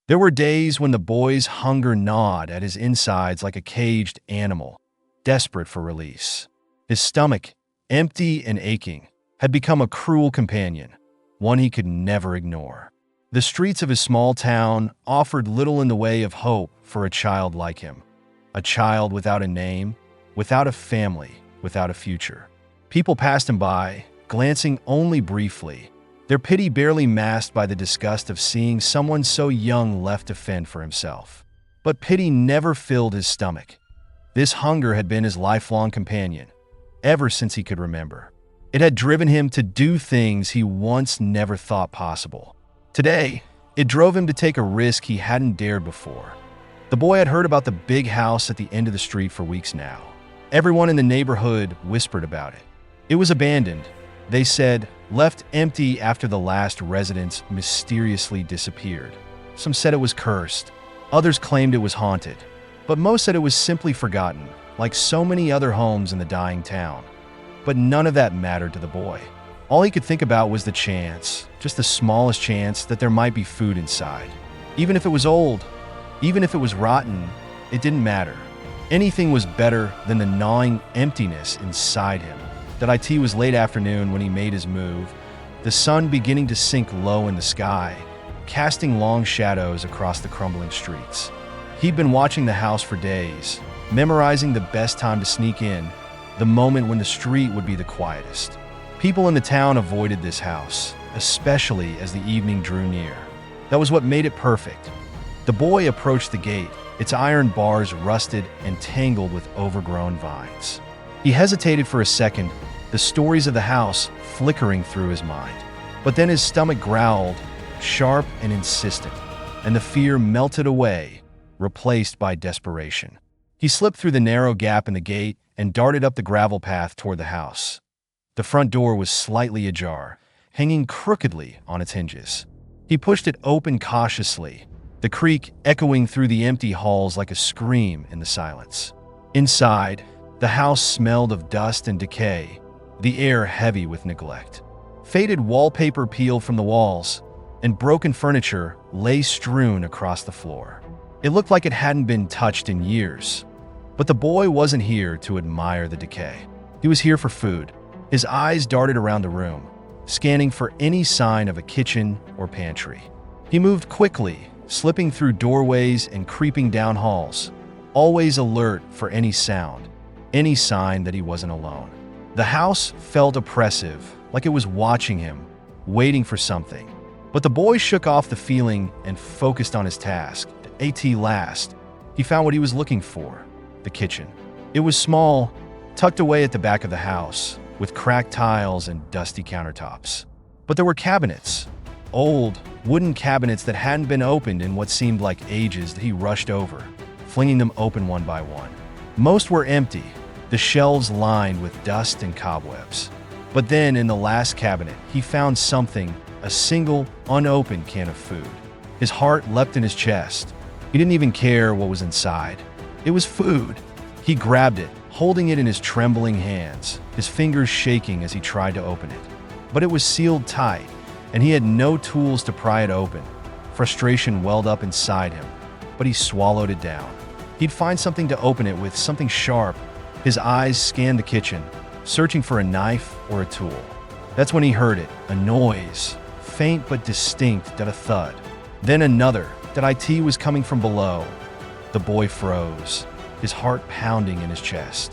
There were days when the boy's hunger gnawed at his insides like a caged animal, desperate for release. His stomach, empty and aching, had become a cruel companion, one he could never ignore. The streets of his small town offered little in the way of hope for a child like him, a child without a name, without a family, without a future. People passed him by, glancing only briefly, their pity barely masked by the disgust of seeing someone so young left to fend for himself. But pity never filled his stomach. This hunger had been his lifelong companion, ever since he could remember. It had driven him to do things he once never thought possible. Today, it drove him to take a risk he hadn't dared before. The boy had heard about the big house at the end of the street for weeks now. Everyone in the neighborhood whispered about it. It was abandoned, they said, left empty after the last residents mysteriously disappeared. Some said it was cursed, others claimed it was haunted, but most said it was simply forgotten, like so many other homes in the dying town. But none of that mattered to the boy. All he could think about was the chance, just the smallest chance, that there might be food inside. Even if it was old, even if it was rotten, it didn't matter. Anything was better than the gnawing emptiness inside him. That it was late afternoon when he made his move, the sun beginning to sink low in the sky, casting long shadows across the crumbling streets. He'd been watching the house for days, memorizing the best time to sneak in, the moment when the street would be the quietest. People in the town avoided this house, especially as the evening drew near. That was what made it perfect. The boy approached the gate, its iron bars rusted and tangled with overgrown vines. He hesitated for a second, the stories of the house flickering through his mind. But then his stomach growled, sharp and insistent, and the fear melted away, replaced by desperation. He slipped through the narrow gap in the gate and darted up the gravel path toward the house. The front door was slightly ajar, hanging crookedly on its hinges. He pushed it open cautiously, the creak echoing through the empty halls like a scream in the silence. Inside, the house smelled of dust and decay, the air heavy with neglect. Faded wallpaper peeled from the walls, and broken furniture lay strewn across the floor. It looked like it hadn't been touched in years. But the boy wasn't here to admire the decay. He was here for food. His eyes darted around the room, scanning for any sign of a kitchen or pantry. He moved quickly, slipping through doorways and creeping down halls, always alert for any sound, any sign that he wasn't alone. The house felt oppressive, like it was watching him, waiting for something. But the boy shook off the feeling and focused on his task. At last, he found what he was looking for, the kitchen. It was small, tucked away at the back of the house, with cracked tiles and dusty countertops. But there were cabinets, old, wooden cabinets that hadn't been opened in what seemed like ages that he rushed over, flinging them open one by one. Most were empty, the shelves lined with dust and cobwebs. But then in the last cabinet, he found something, a single, unopened can of food. His heart leapt in his chest. He didn't even care what was inside. It was food. He grabbed it, holding it in his trembling hands, his fingers shaking as he tried to open it. But it was sealed tight, and he had no tools to pry it open. Frustration welled up inside him, but he swallowed it down. He'd find something to open it with, something sharp. His eyes scanned the kitchen, searching for a knife or a tool. That's when he heard it, a noise, faint but distinct, a thud. Then another, that it was coming from below. The boy froze, his heart pounding in his chest.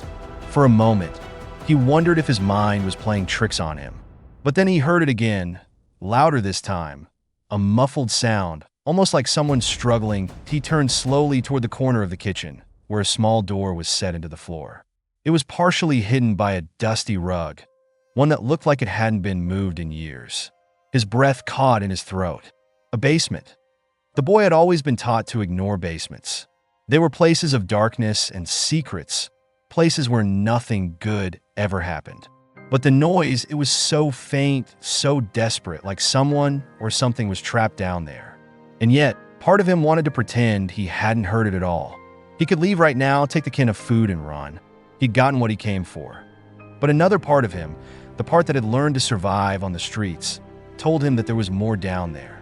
For a moment, he wondered if his mind was playing tricks on him. But then he heard it again, louder this time, a muffled sound, almost like someone struggling. He turned slowly toward the corner of the kitchen, where a small door was set into the floor. It was partially hidden by a dusty rug, one that looked like it hadn't been moved in years. His breath caught in his throat. A basement. The boy had always been taught to ignore basements. They were places of darkness and secrets, places where nothing good ever happened. But the noise, it was so faint, so desperate, like someone or something was trapped down there. And yet, part of him wanted to pretend he hadn't heard it at all. He could leave right now, take the can of food and run. He'd gotten what he came for. But another part of him, the part that had learned to survive on the streets, told him that there was more down there.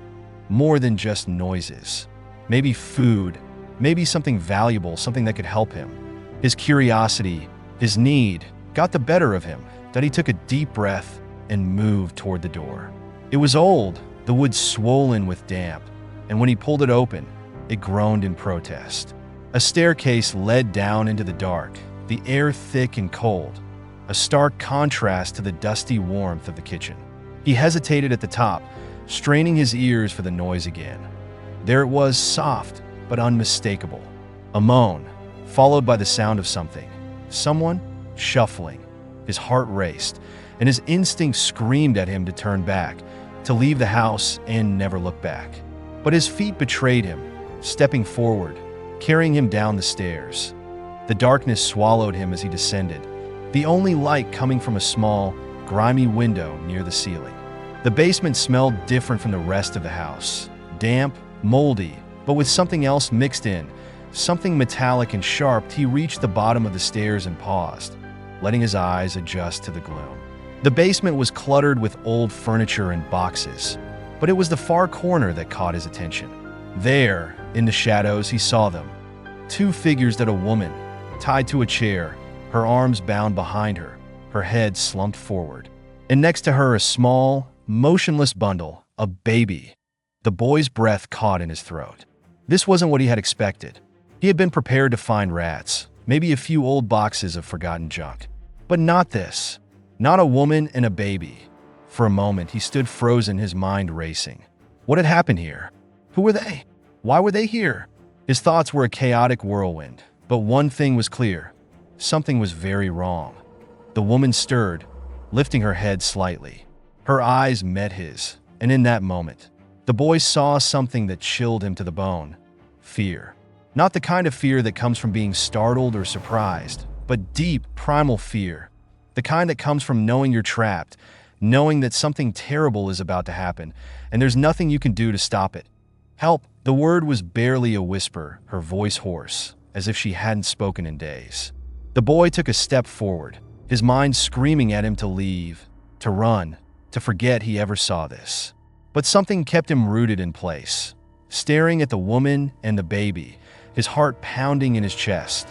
More than just noises. Maybe food, maybe something valuable, something that could help him. His curiosity, his need, got the better of him, that he took a deep breath and moved toward the door. It was old, the wood swollen with damp, and when he pulled it open, it groaned in protest. A staircase led down into the dark, the air thick and cold, a stark contrast to the dusty warmth of the kitchen. He hesitated at the top, straining his ears for the noise again. There it was, soft but unmistakable. A moan, followed by the sound of someone shuffling. His heart raced, and his instinct screamed at him to turn back, to leave the house and never look back. But his feet betrayed him, stepping forward, carrying him down the stairs. The darkness swallowed him as he descended, the only light coming from a small, grimy window near the ceiling. The basement smelled different from the rest of the house. Damp, moldy, but with something else mixed in, something metallic and sharp. He reached the bottom of the stairs and paused, letting his eyes adjust to the gloom. The basement was cluttered with old furniture and boxes, but it was the far corner that caught his attention. There, in the shadows, he saw them. Two figures that a woman, tied to a chair, her arms bound behind her, her head slumped forward, and next to her a small, motionless bundle, a baby. The boy's breath caught in his throat. This wasn't what he had expected. He had been prepared to find rats, maybe a few old boxes of forgotten junk. But not this. Not a woman and a baby. For a moment, he stood frozen, his mind racing. What had happened here? Who were they? Why were they here? His thoughts were a chaotic whirlwind, but one thing was clear. Something was very wrong. The woman stirred, lifting her head slightly. Her eyes met his, and in that moment, the boy saw something that chilled him to the bone. Fear. Not the kind of fear that comes from being startled or surprised, but deep, primal fear. The kind that comes from knowing you're trapped, knowing that something terrible is about to happen, and there's nothing you can do to stop it. Help! The word was barely a whisper, her voice hoarse, as if she hadn't spoken in days. The boy took a step forward, his mind screaming at him to leave, to run, to forget he ever saw this. But something kept him rooted in place, staring at the woman and the baby, his heart pounding in his chest.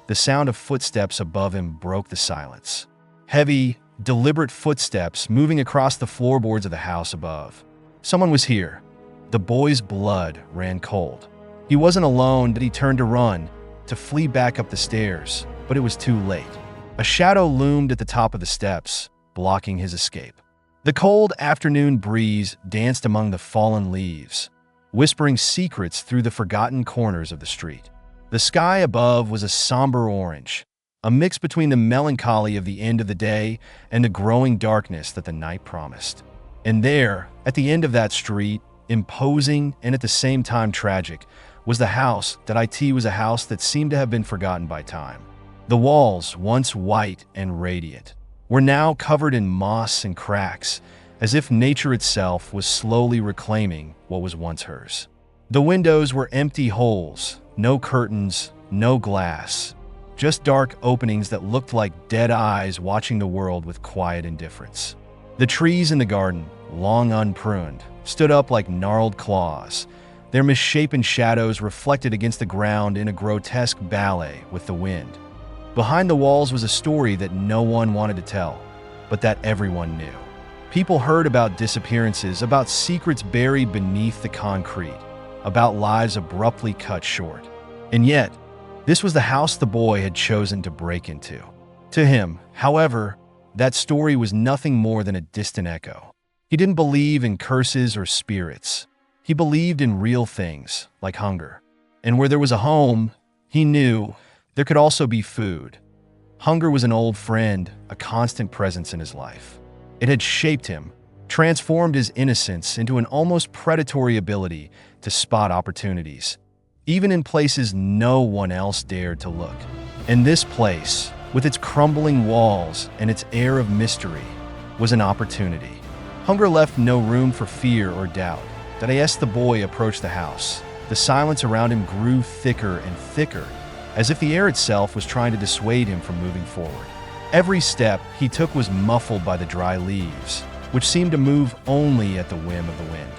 The sound of footsteps above him broke the silence. Heavy, deliberate footsteps moving across the floorboards of the house above. Someone was here. The boy's blood ran cold. He wasn't alone, but he turned to run, to flee back up the stairs, but it was too late. A shadow loomed at the top of the steps, blocking his escape. The cold afternoon breeze danced among the fallen leaves, whispering secrets through the forgotten corners of the street. The sky above was a somber orange, a mix between the melancholy of the end of the day and the growing darkness that the night promised. And there, at the end of that street, imposing and at the same time tragic, was the house that seemed to have been forgotten by time. The walls, once white and radiant, were now covered in moss and cracks, as if nature itself was slowly reclaiming what was once hers. The windows were empty holes, no curtains, no glass, just dark openings that looked like dead eyes watching the world with quiet indifference. The trees in the garden, long unpruned, stood up like gnarled claws, their misshapen shadows reflected against the ground in a grotesque ballet with the wind. Behind the walls was a story that no one wanted to tell, but that everyone knew. People heard about disappearances, about secrets buried beneath the concrete, about lives abruptly cut short. And yet, this was the house the boy had chosen to break into. To him, however, that story was nothing more than a distant echo. He didn't believe in curses or spirits. He believed in real things, like hunger. And where there was a home, he knew, there could also be food. Hunger was an old friend, a constant presence in his life. It had shaped him, transformed his innocence into an almost predatory ability to spot opportunities, even in places no one else dared to look. And this place, with its crumbling walls and its air of mystery, was an opportunity. Hunger left no room for fear or doubt. As the boy approached the house, the silence around him grew thicker and thicker, as if the air itself was trying to dissuade him from moving forward. Every step he took was muffled by the dry leaves, which seemed to move only at the whim of the wind.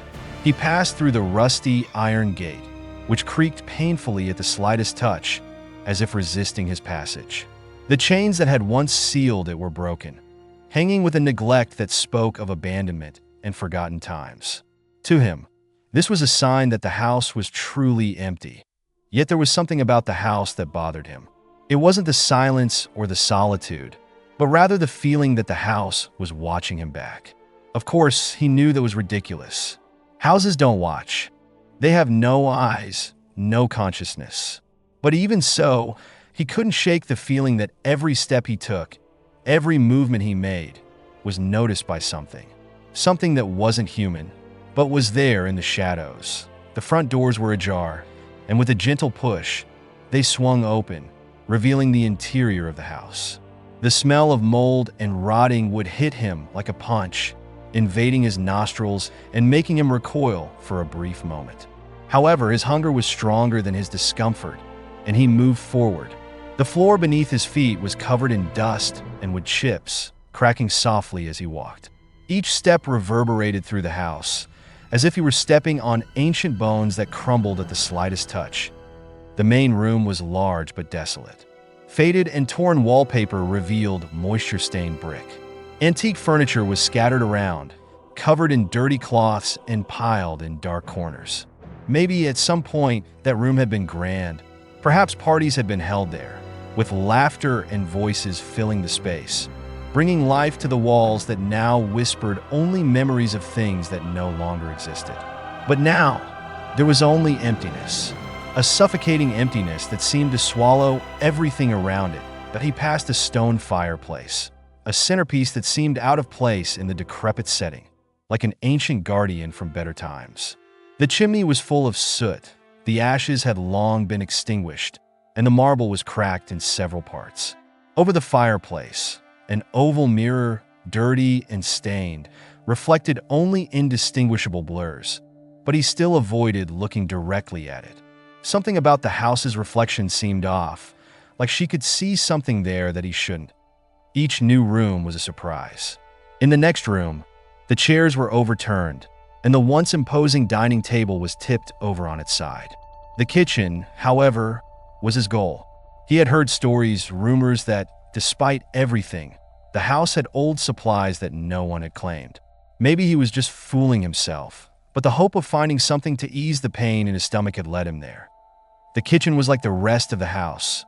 He passed through the rusty iron gate, which creaked painfully at the slightest touch, as if resisting his passage. The chains that had once sealed it were broken, hanging with a neglect that spoke of abandonment and forgotten times. To him, this was a sign that the house was truly empty. Yet there was something about the house that bothered him. It wasn't the silence or the solitude, but rather the feeling that the house was watching him back. Of course, he knew that was ridiculous. Houses don't watch. They have no eyes, no consciousness. But even so, he couldn't shake the feeling that every step he took, every movement he made, was noticed by something. Something that wasn't human, but was there in the shadows. The front doors were ajar, and with a gentle push, they swung open, revealing the interior of the house. The smell of mold and rotting would hit him like a punch, invading his nostrils and making him recoil for a brief moment. However, his hunger was stronger than his discomfort, and he moved forward. The floor beneath his feet was covered in dust and wood chips, cracking softly as he walked. Each step reverberated through the house, as if he were stepping on ancient bones that crumbled at the slightest touch. The main room was large but desolate. Faded and torn wallpaper revealed moisture-stained brick. Antique furniture was scattered around, covered in dirty cloths and piled in dark corners. Maybe at some point that room had been grand. Perhaps parties had been held there, with laughter and voices filling the space, bringing life to the walls that now whispered only memories of things that no longer existed. But now, there was only emptiness, a suffocating emptiness that seemed to swallow everything around it. But he passed a stone fireplace, a centerpiece that seemed out of place in the decrepit setting, like an ancient guardian from better times. The chimney was full of soot, the ashes had long been extinguished, and the marble was cracked in several parts. Over the fireplace, an oval mirror, dirty and stained, reflected only indistinguishable blurs, but he still avoided looking directly at it. Something about the house's reflection seemed off, like she could see something there that he shouldn't. Each new room was a surprise. In the next room, the chairs were overturned, and the once imposing dining table was tipped over on its side. The kitchen, however, was his goal. He had heard stories, rumors that, despite everything, the house had old supplies that no one had claimed. Maybe he was just fooling himself, but the hope of finding something to ease the pain in his stomach had led him there. The kitchen was like the rest of the house,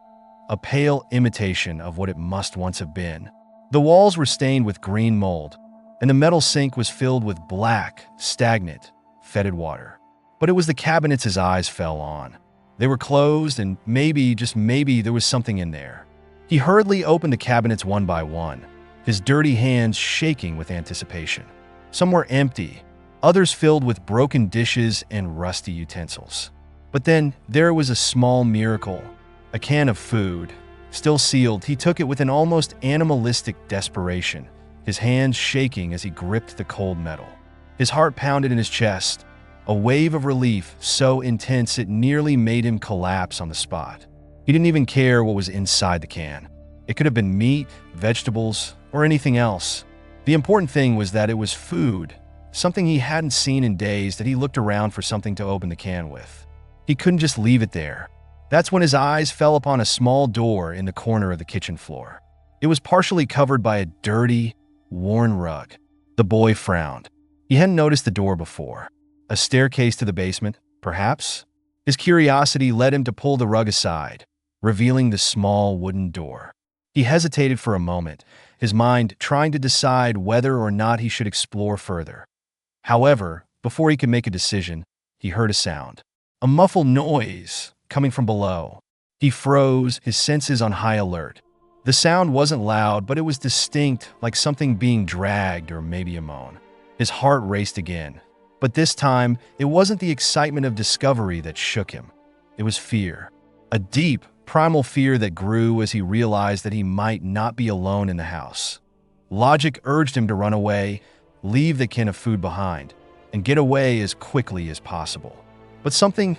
a pale imitation of what it must once have been. The walls were stained with green mold, and the metal sink was filled with black, stagnant, fetid water. But it was the cabinets his eyes fell on. They were closed, and maybe, just maybe, there was something in there. He hurriedly opened the cabinets one by one, his dirty hands shaking with anticipation. Some were empty, others filled with broken dishes and rusty utensils. But then there was a small miracle, a can of food. Still sealed, he took it with an almost animalistic desperation, his hands shaking as he gripped the cold metal. His heart pounded in his chest, a wave of relief so intense it nearly made him collapse on the spot. He didn't even care what was inside the can. It could have been meat, vegetables, or anything else. The important thing was that it was food, something he hadn't seen in days that he looked around for something to open the can with. He couldn't just leave it there. That's when his eyes fell upon a small door in the corner of the kitchen floor. It was partially covered by a dirty, worn rug. The boy frowned. He hadn't noticed the door before. A staircase to the basement, perhaps? His curiosity led him to pull the rug aside, revealing the small wooden door. He hesitated for a moment, his mind trying to decide whether or not he should explore further. However, before he could make a decision, he heard a sound. A muffled noise coming from below. He froze, his senses on high alert. The sound wasn't loud, but it was distinct, like something being dragged or maybe a moan. His heart raced again. But this time, it wasn't the excitement of discovery that shook him. It was fear. A deep, primal fear that grew as he realized that he might not be alone in the house. Logic urged him to run away, leave the can of food behind, and get away as quickly as possible. But something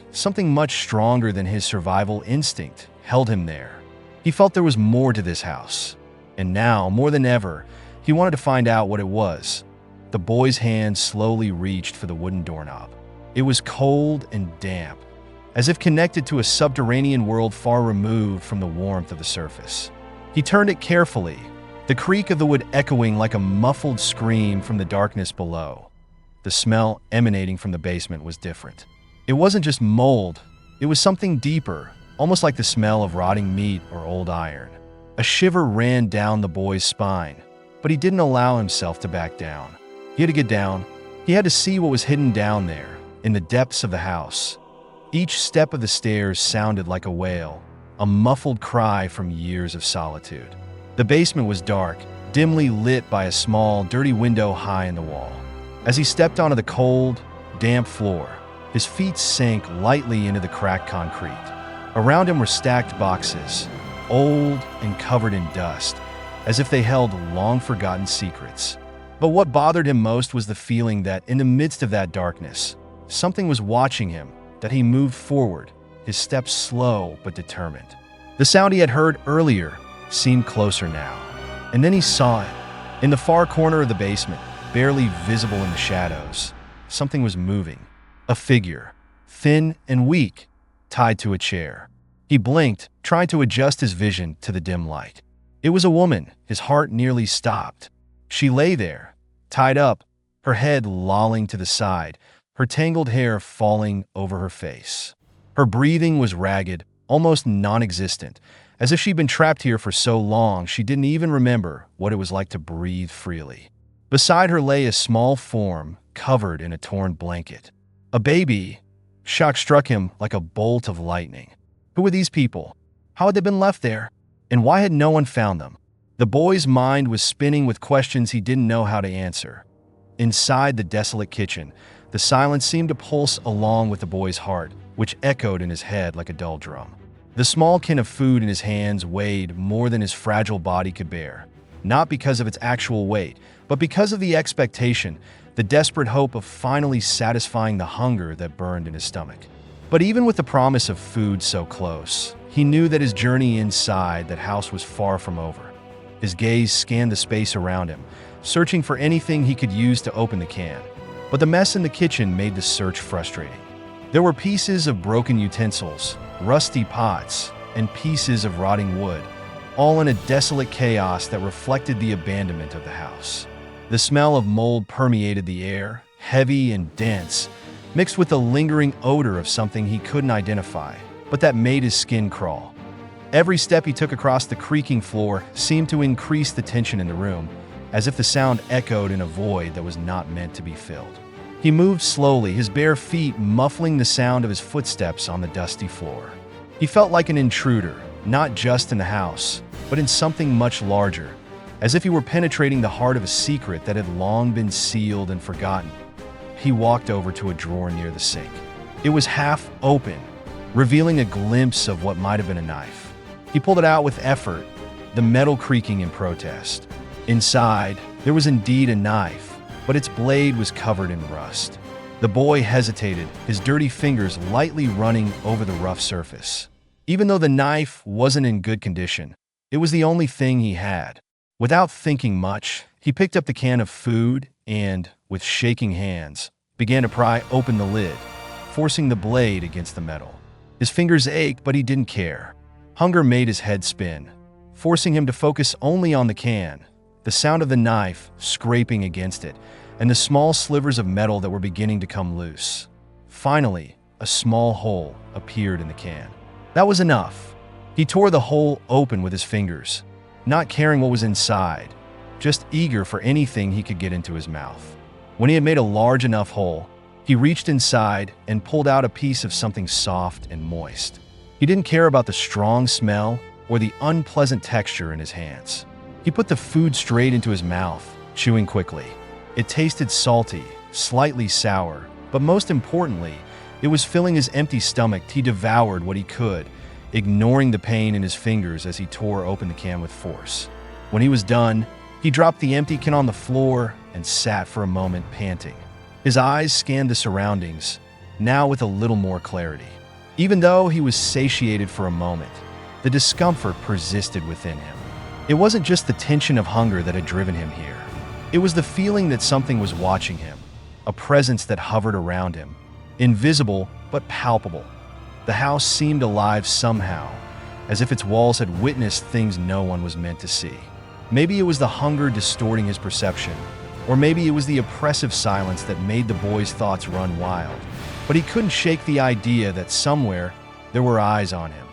much stronger than his survival instinct held him there. He felt there was more to this house. And now, more than ever, he wanted to find out what it was. The boy's hand slowly reached for the wooden doorknob. It was cold and damp, as if connected to a subterranean world far removed from the warmth of the surface. He turned it carefully, the creak of the wood echoing like a muffled scream from the darkness below. The smell emanating from the basement was different. It wasn't just mold, it was something deeper, almost like the smell of rotting meat or old iron. A shiver ran down the boy's spine, but he didn't allow himself to back down. He had to get down. He had to see what was hidden down there, in the depths of the house. Each step of the stairs sounded like a wail, a muffled cry from years of solitude. The basement was dark, dimly lit by a small, dirty window high in the wall. As he stepped onto the cold, damp floor, his feet sank lightly into the cracked concrete. Around him were stacked boxes, old and covered in dust, as if they held long-forgotten secrets. But what bothered him most was the feeling that, in the midst of that darkness, something was watching him, that he moved forward, his steps slow but determined. The sound he had heard earlier seemed closer now. And then he saw it. In the far corner of the basement, barely visible in the shadows, something was moving. A figure, thin and weak, tied to a chair. He blinked, trying to adjust his vision to the dim light. It was a woman. His heart nearly stopped. She lay there, tied up, her head lolling to the side, her tangled hair falling over her face. Her breathing was ragged, almost non-existent, as if she'd been trapped here for so long she didn't even remember what it was like to breathe freely. Beside her lay a small form covered in a torn blanket. A baby. Shock struck him like a bolt of lightning. Who were these people? How had they been left there? And why had no one found them? The boy's mind was spinning with questions he didn't know how to answer. Inside the desolate kitchen, the silence seemed to pulse along with the boy's heart, which echoed in his head like a dull drum. The small can of food in his hands weighed more than his fragile body could bear, not because of its actual weight, but because of the expectation, the desperate hope of finally satisfying the hunger that burned in his stomach. But even with the promise of food so close, he knew that his journey inside that house was far from over. His gaze scanned the space around him, searching for anything he could use to open the can. But the mess in the kitchen made the search frustrating. There were pieces of broken utensils, rusty pots, and pieces of rotting wood, all in a desolate chaos that reflected the abandonment of the house. The smell of mold permeated the air, heavy and dense, mixed with the lingering odor of something he couldn't identify, but that made his skin crawl. Every step he took across the creaking floor seemed to increase the tension in the room, as if the sound echoed in a void that was not meant to be filled. He moved slowly, his bare feet muffling the sound of his footsteps on the dusty floor. He felt like an intruder, not just in the house, but in something much larger, as if he were penetrating the heart of a secret that had long been sealed and forgotten. He walked over to a drawer near the sink. It was half open, revealing a glimpse of what might have been a knife. He pulled it out with effort, the metal creaking in protest. Inside, there was indeed a knife, but its blade was covered in rust. The boy hesitated, his dirty fingers lightly running over the rough surface. Even though the knife wasn't in good condition, it was the only thing he had. Without thinking much, he picked up the can of food and, with shaking hands, began to pry open the lid, forcing the blade against the metal. His fingers ached, but he didn't care. Hunger made his head spin, forcing him to focus only on the can, the sound of the knife scraping against it, and the small slivers of metal that were beginning to come loose. Finally, a small hole appeared in the can. That was enough. He tore the hole open with his fingers, not caring what was inside, just eager for anything he could get into his mouth. When he had made a large enough hole, he reached inside and pulled out a piece of something soft and moist. He didn't care about the strong smell or the unpleasant texture in his hands. He put the food straight into his mouth, chewing quickly. It tasted salty, slightly sour, but most importantly, it was filling his empty stomach. He devoured what he could, ignoring the pain in his fingers as he tore open the can with force. When he was done, he dropped the empty can on the floor and sat for a moment, panting. His eyes scanned the surroundings, now with a little more clarity. Even though he was satiated for a moment, the discomfort persisted within him. It wasn't just the tension of hunger that had driven him here. It was the feeling that something was watching him, a presence that hovered around him, invisible but palpable. The house seemed alive somehow, as if its walls had witnessed things no one was meant to see. Maybe it was the hunger distorting his perception, or maybe it was the oppressive silence that made the boy's thoughts run wild. But he couldn't shake the idea that somewhere there were eyes on him.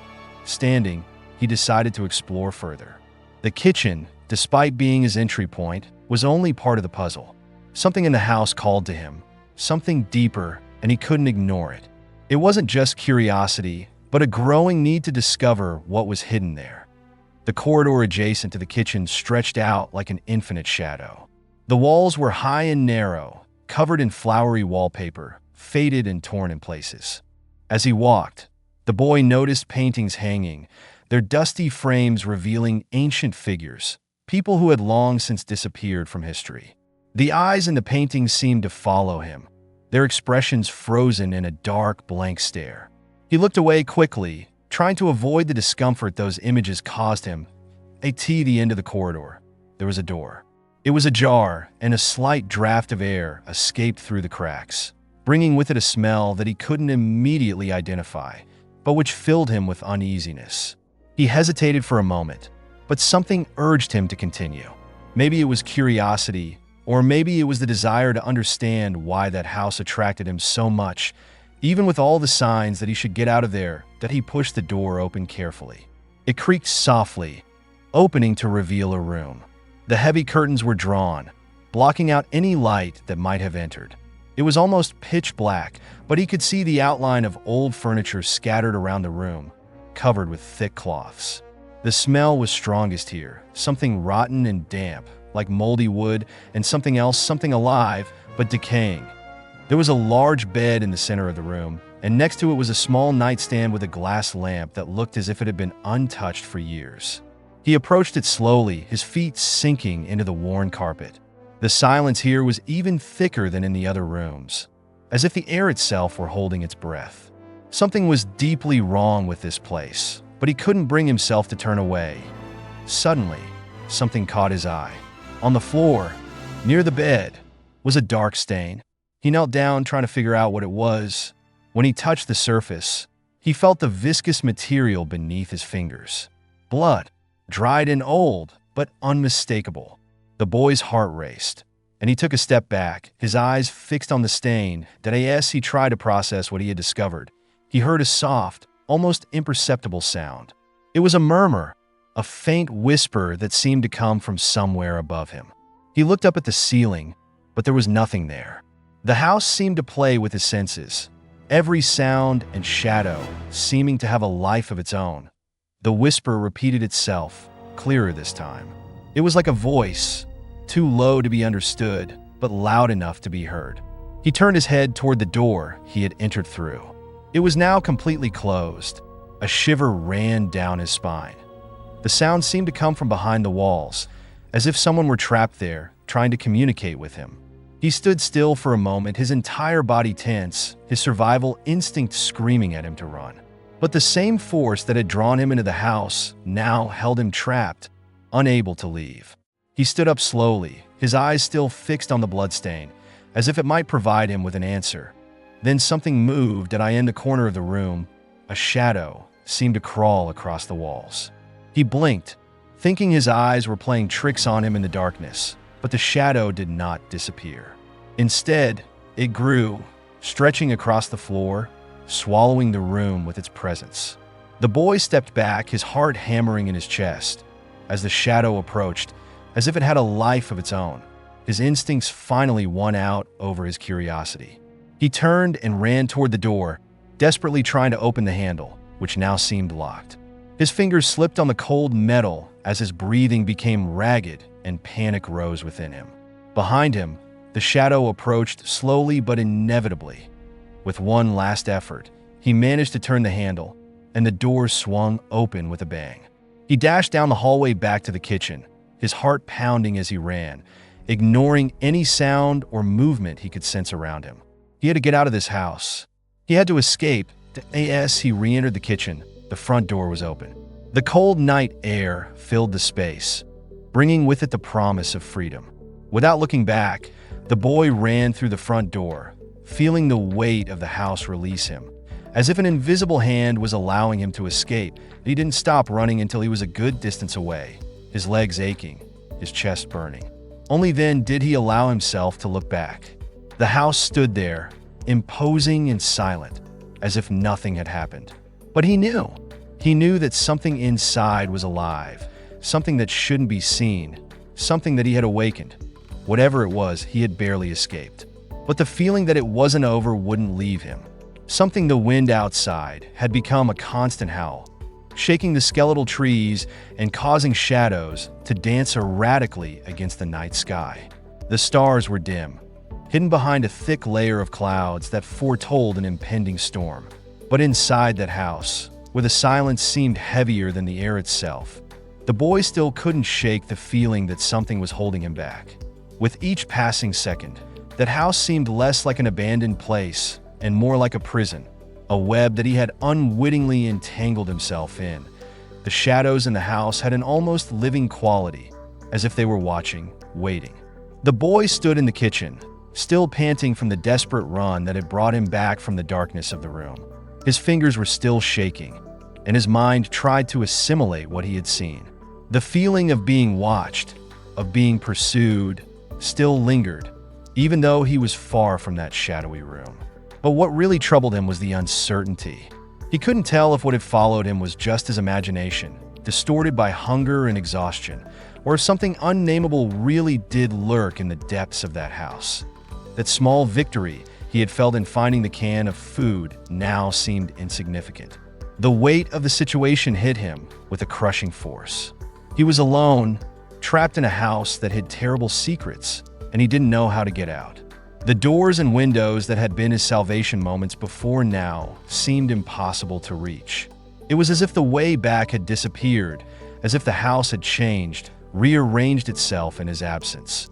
Standing, he decided to explore further. The kitchen, despite being his entry point, was only part of the puzzle. Something in the house called to him, something deeper, and he couldn't ignore it. It wasn't just curiosity, but a growing need to discover what was hidden there. The corridor adjacent to the kitchen stretched out like an infinite shadow. The walls were high and narrow, covered in flowery wallpaper, faded and torn in places. As he walked, the boy noticed paintings hanging, their dusty frames revealing ancient figures, people who had long since disappeared from history. The eyes in the paintings seemed to follow him, their expressions frozen in a dark, blank stare. He looked away quickly, trying to avoid the discomfort those images caused him. At the end of the corridor, there was a door. It was ajar, and a slight draft of air escaped through the cracks, bringing with it a smell that he couldn't immediately identify, but which filled him with uneasiness. He hesitated for a moment, but something urged him to continue. Maybe it was curiosity, or maybe it was the desire to understand why that house attracted him so much. Even with all the signs that he should get out of there, that he pushed the door open carefully. It creaked softly, opening to reveal a room. The heavy curtains were drawn, blocking out any light that might have entered. It was almost pitch black, but he could see the outline of old furniture scattered around the room, covered with thick cloths. The smell was strongest here, something rotten and damp, like moldy wood, and something else, something alive, but decaying. There was a large bed in the center of the room, and next to it was a small nightstand with a glass lamp that looked as if it had been untouched for years. He approached it slowly, his feet sinking into the worn carpet. The silence here was even thicker than in the other rooms, as if the air itself were holding its breath. Something was deeply wrong with this place, but he couldn't bring himself to turn away. Suddenly, something caught his eye. On the floor, near the bed, was a dark stain. He knelt down trying to figure out what it was. When he touched the surface, he felt the viscous material beneath his fingers. Blood, dried and old, but unmistakable. The boy's heart raced, and he took a step back, his eyes fixed on the stain. As he tried to process what he had discovered, he heard a soft, almost imperceptible sound. It was a murmur, a faint whisper that seemed to come from somewhere above him. He looked up at the ceiling, but there was nothing there. The house seemed to play with his senses, every sound and shadow seeming to have a life of its own. The whisper repeated itself, clearer this time. It was like a voice, too low to be understood, but loud enough to be heard. He turned his head toward the door he had entered through. It was now completely closed. A shiver ran down his spine. The sound seemed to come from behind the walls, as if someone were trapped there, trying to communicate with him. He stood still for a moment, his entire body tense, his survival instinct screaming at him to run. But the same force that had drawn him into the house now held him trapped, unable to leave. He stood up slowly, his eyes still fixed on the bloodstain, as if it might provide him with an answer. Then something moved in the corner of the room. A shadow seemed to crawl across the walls. He blinked, thinking his eyes were playing tricks on him in the darkness, but the shadow did not disappear. Instead, it grew, stretching across the floor, swallowing the room with its presence. The boy stepped back, his heart hammering in his chest, as the shadow approached, as if it had a life of its own. His instincts finally won out over his curiosity. He turned and ran toward the door, desperately trying to open the handle, which now seemed locked. His fingers slipped on the cold metal as his breathing became ragged and panic rose within him. Behind him, the shadow approached slowly but inevitably. With one last effort, he managed to turn the handle, and the door swung open with a bang. He dashed down the hallway back to the kitchen, his heart pounding as he ran, ignoring any sound or movement he could sense around him. He had to get out of this house. He had to escape. As he re-entered the kitchen, the front door was open. The cold night air filled the space, bringing with it the promise of freedom. Without looking back, the boy ran through the front door, feeling the weight of the house release him, as if an invisible hand was allowing him to escape. He didn't stop running until he was a good distance away, his legs aching, his chest burning. Only then did he allow himself to look back. The house stood there, imposing and silent, as if nothing had happened. But he knew. He knew that something inside was alive, something that shouldn't be seen, something that he had awakened. Whatever it was, he had barely escaped. But the feeling that it wasn't over wouldn't leave him. Something the wind outside had become a constant howl, shaking the skeletal trees and causing shadows to dance erratically against the night sky. The stars were dim, hidden behind a thick layer of clouds that foretold an impending storm. But inside that house, where the silence seemed heavier than the air itself, the boy still couldn't shake the feeling that something was holding him back. With each passing second, that house seemed less like an abandoned place and more like a prison, a web that he had unwittingly entangled himself in. The shadows in the house had an almost living quality, as if they were watching, waiting. The boy stood in the kitchen, still panting from the desperate run that had brought him back from the darkness of the room. His fingers were still shaking, and his mind tried to assimilate what he had seen. The feeling of being watched, of being pursued, still lingered, even though he was far from that shadowy room. But what really troubled him was the uncertainty. He couldn't tell if what had followed him was just his imagination, distorted by hunger and exhaustion, or if something unnameable really did lurk in the depths of that house. That small victory he had felt in finding the can of food now seemed insignificant. The weight of the situation hit him with a crushing force. He was alone, trapped in a house that hid terrible secrets, and he didn't know how to get out. The doors and windows that had been his salvation moments before now seemed impossible to reach. It was as if the way back had disappeared, as if the house had changed, rearranged itself in his absence.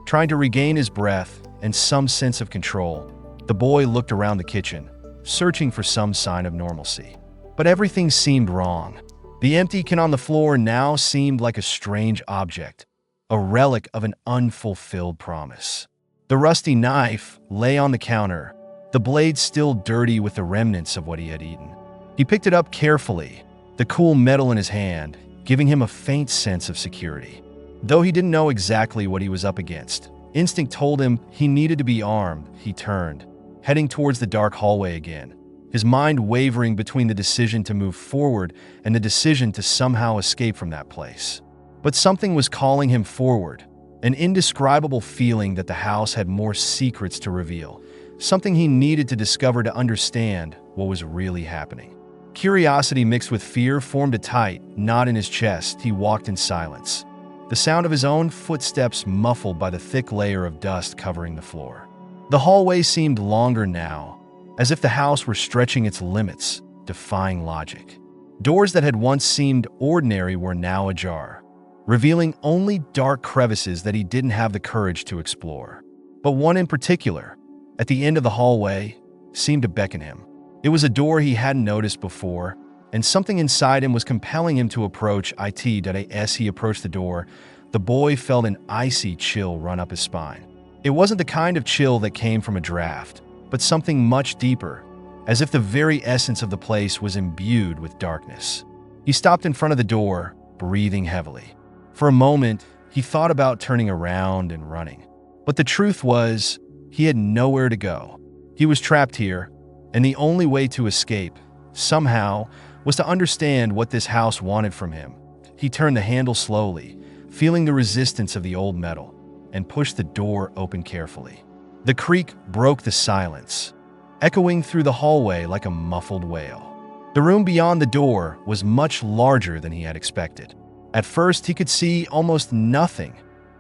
Trying to regain his breath and some sense of control, the boy looked around the kitchen, searching for some sign of normalcy. But everything seemed wrong. The empty can on the floor now seemed like a strange object, a relic of an unfulfilled promise. The rusty knife lay on the counter, the blade still dirty with the remnants of what he had eaten. He picked it up carefully, the cool metal in his hand, giving him a faint sense of security. Though he didn't know exactly what he was up against, instinct told him he needed to be armed. He turned, heading towards the dark hallway again, his mind wavering between the decision to move forward and the decision to somehow escape from that place. But something was calling him forward, an indescribable feeling that the house had more secrets to reveal, something he needed to discover to understand what was really happening. Curiosity mixed with fear formed a tight knot in his chest. He walked in silence, the sound of his own footsteps muffled by the thick layer of dust covering the floor. The hallway seemed longer now, as if the house were stretching its limits, defying logic. Doors that had once seemed ordinary were now ajar, revealing only dark crevices that he didn't have the courage to explore. But one in particular, at the end of the hallway, seemed to beckon him. It was a door he hadn't noticed before, and something inside him was compelling him to approach it. As he approached the door, the boy felt an icy chill run up his spine. It wasn't the kind of chill that came from a draft, but something much deeper, as if the very essence of the place was imbued with darkness. He stopped in front of the door, breathing heavily. For a moment, he thought about turning around and running. But the truth was, he had nowhere to go. He was trapped here, and the only way to escape, somehow, was to understand what this house wanted from him. He turned the handle slowly, feeling the resistance of the old metal, and pushed the door open carefully. The creak broke the silence, echoing through the hallway like a muffled wail. The room beyond the door was much larger than he had expected. At first, he could see almost nothing.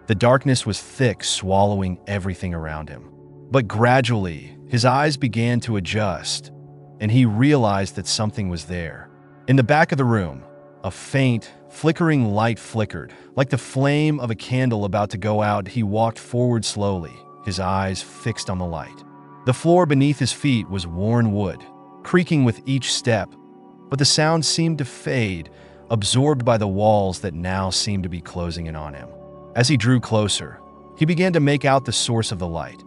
The darkness was thick, swallowing everything around him. But gradually, his eyes began to adjust, and he realized that something was there. In the back of the room, a faint, flickering light flickered, like the flame of a candle about to go out. He walked forward slowly, his eyes fixed on the light. The floor beneath his feet was worn wood, creaking with each step, but the sound seemed to fade, absorbed by the walls that now seemed to be closing in on him. As he drew closer, he began to make out the source of the light.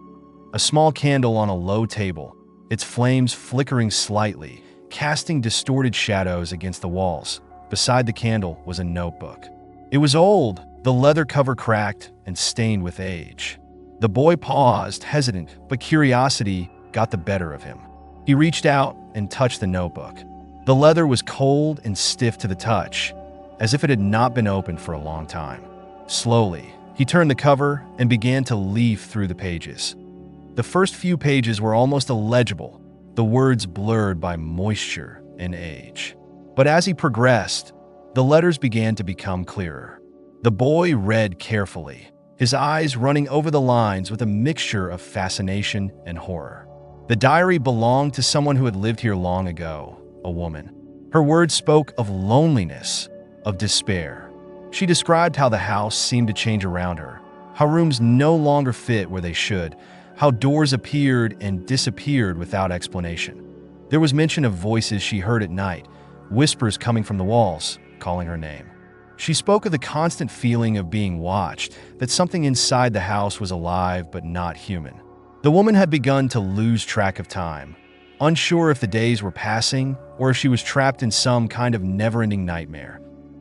A small candle on a low table, its flames flickering slightly, casting distorted shadows against the walls. Beside the candle was a notebook. It was old, the leather cover cracked and stained with age. The boy paused, hesitant, but curiosity got the better of him. He reached out and touched the notebook. The leather was cold and stiff to the touch, as if it had not been opened for a long time. Slowly, he turned the cover and began to leaf through the pages. The first few pages were almost illegible, the words blurred by moisture and age. But as he progressed, the letters began to become clearer. The boy read carefully, his eyes running over the lines with a mixture of fascination and horror. The diary belonged to someone who had lived here long ago, a woman. Her words spoke of loneliness, of despair. She described how the house seemed to change around her, how rooms no longer fit where they should, how doors appeared and disappeared without explanation. There was mention of voices she heard at night, whispers coming from the walls, calling her name. She spoke of the constant feeling of being watched, that something inside the house was alive but not human. The woman had begun to lose track of time, unsure if the days were passing or if she was trapped in some kind of never-ending nightmare.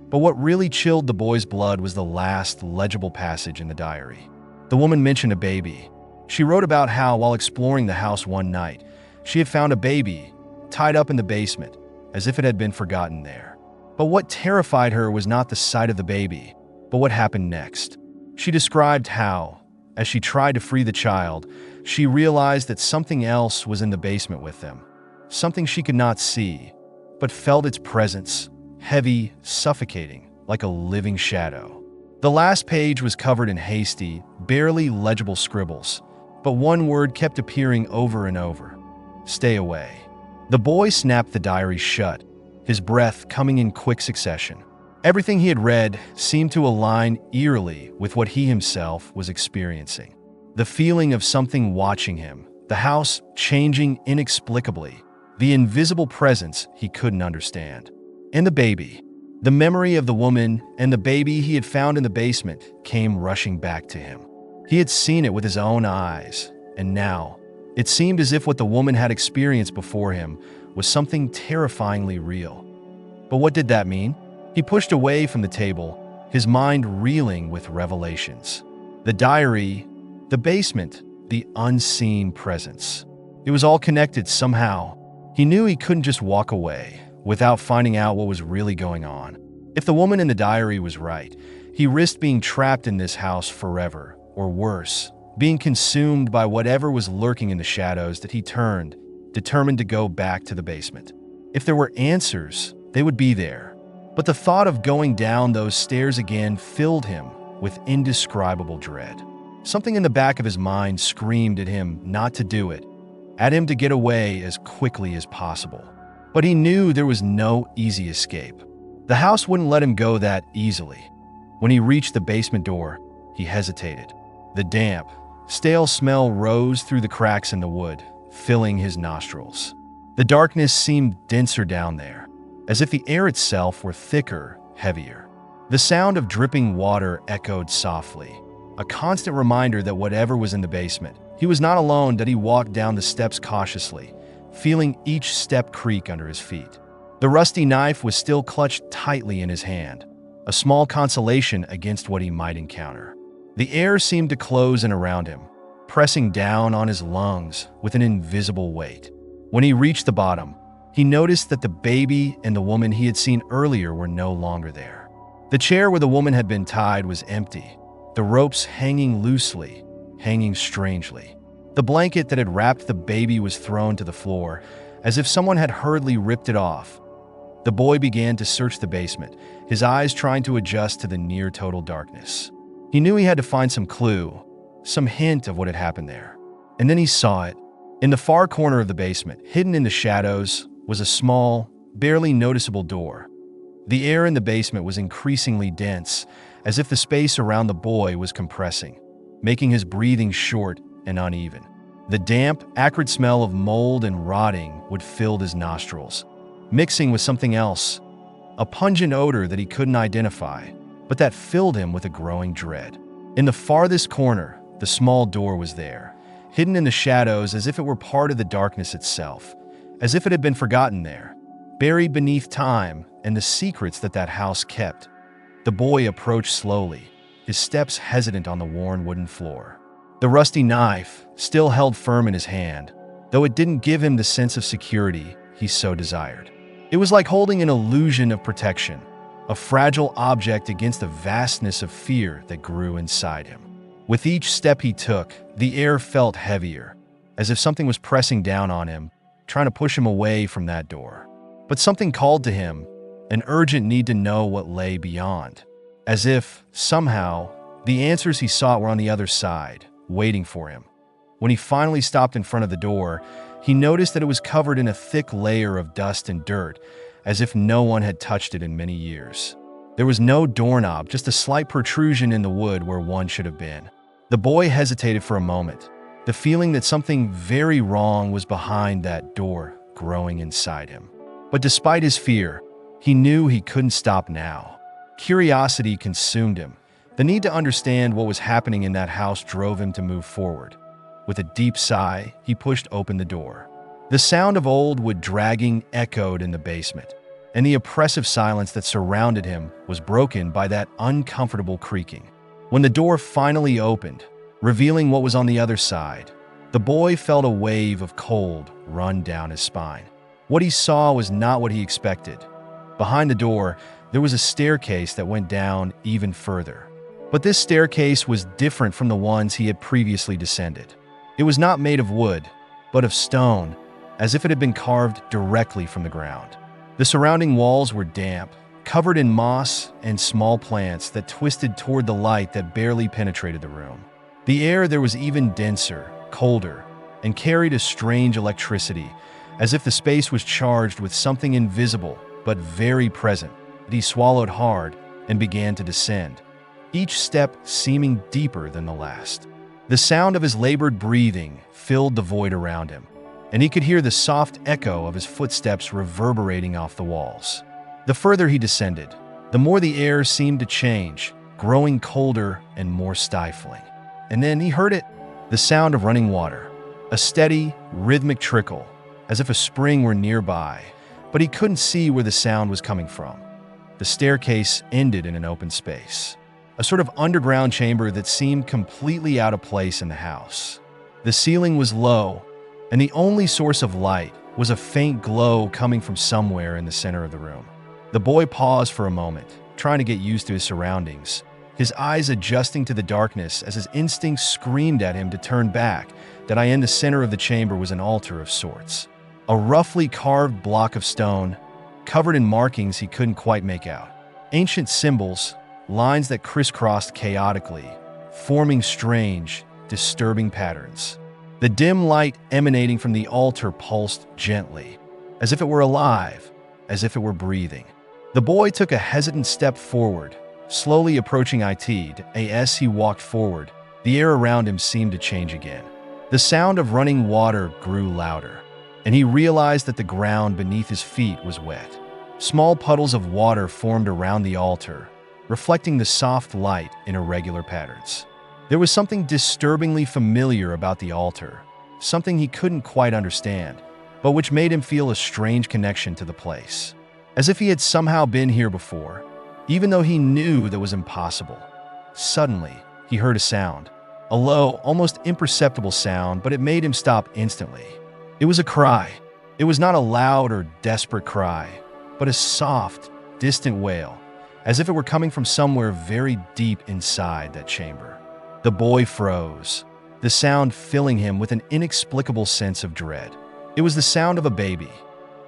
But what really chilled the boy's blood was the last legible passage in the diary. The woman mentioned a baby. She wrote about how, while exploring the house one night, she had found a baby tied up in the basement, as if it had been forgotten there. But what terrified her was not the sight of the baby, but what happened next. She described how, as she tried to free the child, she realized that something else was in the basement with them. Something she could not see, but felt its presence, heavy, suffocating, like a living shadow. The last page was covered in hasty, barely legible scribbles, but one word kept appearing over and over: stay away. The boy snapped the diary shut, his breath coming in quick succession. Everything he had read seemed to align eerily with what he himself was experiencing. The feeling of something watching him, the house changing inexplicably, the invisible presence he couldn't understand. And the baby. The memory of the woman and the baby he had found in the basement came rushing back to him. He had seen it with his own eyes, and now it seemed as if what the woman had experienced before him was something terrifyingly real. But what did that mean? He pushed away from the table, his mind reeling with revelations. The diary, the basement, the unseen presence. It was all connected somehow. He knew he couldn't just walk away without finding out what was really going on. If the woman in the diary was right, he risked being trapped in this house forever, or worse, being consumed by whatever was lurking in the shadows. That he turned, determined to go back to the basement. If there were answers, they would be there. But the thought of going down those stairs again filled him with indescribable dread. Something in the back of his mind screamed at him not to do it, at him to get away as quickly as possible. But he knew there was no easy escape. The house wouldn't let him go that easily. When he reached the basement door, he hesitated. The damp, stale smell rose through the cracks in the wood, filling his nostrils. The darkness seemed denser down there, as if the air itself were thicker, heavier. The sound of dripping water echoed softly, a constant reminder that whatever was in the basement, he was not alone. That he walked down the steps cautiously, feeling each step creak under his feet. The rusty knife was still clutched tightly in his hand, a small consolation against what he might encounter. The air seemed to close in around him, pressing down on his lungs with an invisible weight. When he reached the bottom, he noticed that the baby and the woman he had seen earlier were no longer there. The chair where the woman had been tied was empty, the ropes hanging loosely, hanging strangely. The blanket that had wrapped the baby was thrown to the floor, as if someone had hurriedly ripped it off. The boy began to search the basement, his eyes trying to adjust to the near-total darkness. He knew he had to find some clue, some hint of what had happened there. And then he saw it. In the far corner of the basement, hidden in the shadows, was a small, barely noticeable door. The air in the basement was increasingly dense, as if the space around the boy was compressing, making his breathing short and uneven. The damp, acrid smell of mold and rotting would fill his nostrils, mixing with something else, a pungent odor that he couldn't identify, but that filled him with a growing dread. In the farthest corner, the small door was there, hidden in the shadows as if it were part of the darkness itself, as if it had been forgotten there, buried beneath time and the secrets that house kept. The boy approached slowly, his steps hesitant on the worn wooden floor. The rusty knife still held firm in his hand, though it didn't give him the sense of security he so desired. It was like holding an illusion of protection, a fragile object against the vastness of fear that grew inside him. With each step he took, the air felt heavier, as if something was pressing down on him, trying to push him away from that door. But something called to him, an urgent need to know what lay beyond, as if, somehow, the answers he sought were on the other side, waiting for him. When he finally stopped in front of the door, he noticed that it was covered in a thick layer of dust and dirt, as if no one had touched it in many years. There was no doorknob, just a slight protrusion in the wood where one should have been. The boy hesitated for a moment, the feeling that something very wrong was behind that door growing inside him. But despite his fear, he knew he couldn't stop now. Curiosity consumed him. The need to understand what was happening in that house drove him to move forward. With a deep sigh, he pushed open the door. The sound of old wood dragging echoed in the basement, and the oppressive silence that surrounded him was broken by that uncomfortable creaking. When the door finally opened, revealing what was on the other side, the boy felt a wave of cold run down his spine. What he saw was not what he expected. Behind the door, there was a staircase that went down even further. But this staircase was different from the ones he had previously descended. It was not made of wood, but of stone, as if it had been carved directly from the ground. The surrounding walls were damp, covered in moss and small plants that twisted toward the light that barely penetrated the room. The air there was even denser, colder, and carried a strange electricity, as if the space was charged with something invisible but very present. He swallowed hard and began to descend, each step seeming deeper than the last. The sound of his labored breathing filled the void around him, and he could hear the soft echo of his footsteps reverberating off the walls. The further he descended, the more the air seemed to change, growing colder and more stifling. And then he heard it, the sound of running water, a steady, rhythmic trickle, as if a spring were nearby, but he couldn't see where the sound was coming from. The staircase ended in an open space, a sort of underground chamber that seemed completely out of place in the house. The ceiling was low, and the only source of light was a faint glow coming from somewhere in the center of the room. The boy paused for a moment, trying to get used to his surroundings, his eyes adjusting to the darkness as his instincts screamed at him to turn back, that in the center of the chamber was an altar of sorts. A roughly carved block of stone, covered in markings he couldn't quite make out. Ancient symbols, lines that crisscrossed chaotically, forming strange, disturbing patterns. The dim light emanating from the altar pulsed gently, as if it were alive, as if it were breathing. The boy took a hesitant step forward, slowly approaching it. As he walked forward, the air around him seemed to change again. The sound of running water grew louder, and he realized that the ground beneath his feet was wet. Small puddles of water formed around the altar, reflecting the soft light in irregular patterns. There was something disturbingly familiar about the altar, something he couldn't quite understand, but which made him feel a strange connection to the place, as if he had somehow been here before, even though he knew that was impossible. Suddenly, he heard a sound, a low, almost imperceptible sound, but it made him stop instantly. It was a cry. It was not a loud or desperate cry, but a soft, distant wail, as if it were coming from somewhere very deep inside that chamber. The boy froze, the sound filling him with an inexplicable sense of dread. It was the sound of a baby.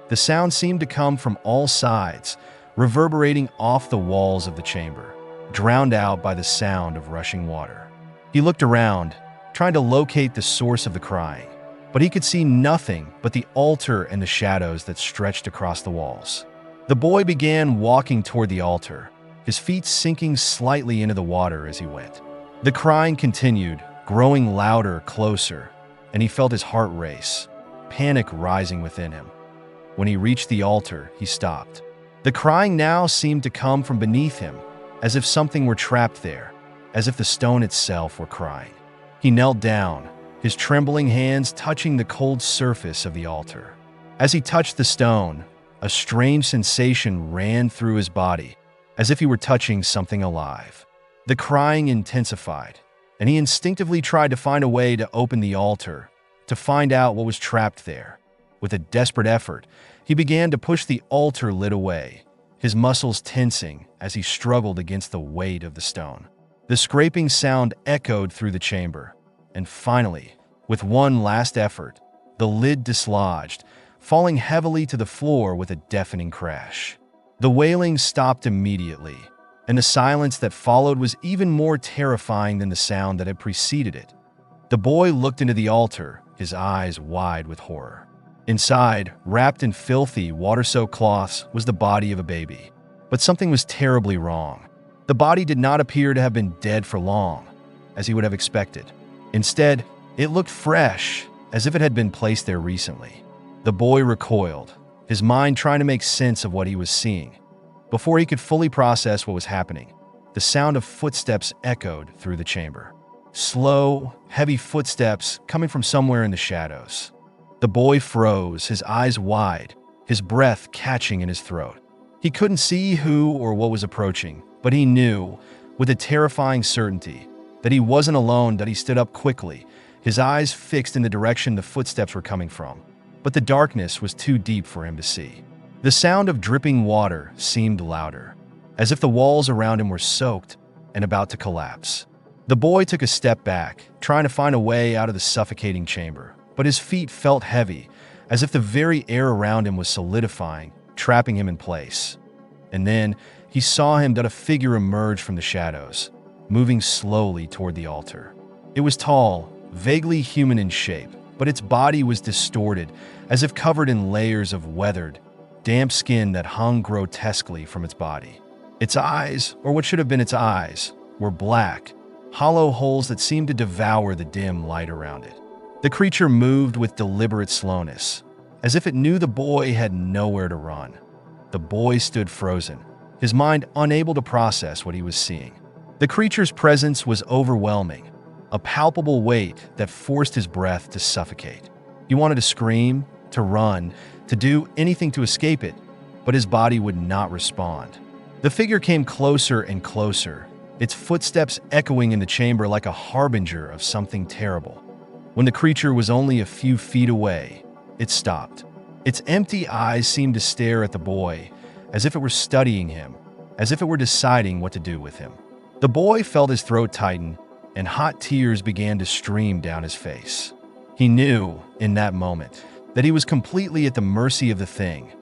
The sound seemed to come from all sides, reverberating off the walls of the chamber, drowned out by the sound of rushing water. He looked around, trying to locate the source of the crying, but he could see nothing but the altar and the shadows that stretched across the walls. The boy began walking toward the altar, his feet sinking slightly into the water as he went. The crying continued, growing louder, closer, and he felt his heart race, panic rising within him. When he reached the altar, he stopped. The crying now seemed to come from beneath him, as if something were trapped there, as if the stone itself were crying. He knelt down, his trembling hands touching the cold surface of the altar. As he touched the stone, a strange sensation ran through his body, as if he were touching something alive. The crying intensified, and he instinctively tried to find a way to open the altar, to find out what was trapped there. With a desperate effort, he began to push the altar lid away, his muscles tensing as he struggled against the weight of the stone. The scraping sound echoed through the chamber, and finally, with one last effort, the lid dislodged, falling heavily to the floor with a deafening crash. The wailing stopped immediately, and the silence that followed was even more terrifying than the sound that had preceded it. The boy looked into the altar, his eyes wide with horror. Inside, wrapped in filthy, water-soaked cloths, was the body of a baby. But something was terribly wrong. The body did not appear to have been dead for long, as he would have expected. Instead, it looked fresh, as if it had been placed there recently. The boy recoiled, his mind trying to make sense of what he was seeing. Before he could fully process what was happening, the sound of footsteps echoed through the chamber. Slow, heavy footsteps coming from somewhere in the shadows. The boy froze, his eyes wide, his breath catching in his throat. He couldn't see who or what was approaching, but he knew, with a terrifying certainty, that he wasn't alone. That he stood up quickly, his eyes fixed in the direction the footsteps were coming from. But the darkness was too deep for him to see. The sound of dripping water seemed louder, as if the walls around him were soaked and about to collapse. The boy took a step back, trying to find a way out of the suffocating chamber, but his feet felt heavy, as if the very air around him was solidifying, trapping him in place. And then he saw that a figure emerged from the shadows, moving slowly toward the altar. It was tall, vaguely human in shape, but its body was distorted, as if covered in layers of weathered, damp skin that hung grotesquely from its body. Its eyes, or what should have been its eyes, were black, hollow holes that seemed to devour the dim light around it. The creature moved with deliberate slowness, as if it knew the boy had nowhere to run. The boy stood frozen, his mind unable to process what he was seeing. The creature's presence was overwhelming, a palpable weight that forced his breath to suffocate. He wanted to scream, to run, to do anything to escape it, but his body would not respond. The figure came closer and closer, its footsteps echoing in the chamber like a harbinger of something terrible. When the creature was only a few feet away, it stopped. Its empty eyes seemed to stare at the boy, as if it were studying him, as if it were deciding what to do with him. The boy felt his throat tighten, and hot tears began to stream down his face. He knew, in that moment, that he was completely at the mercy of the thing.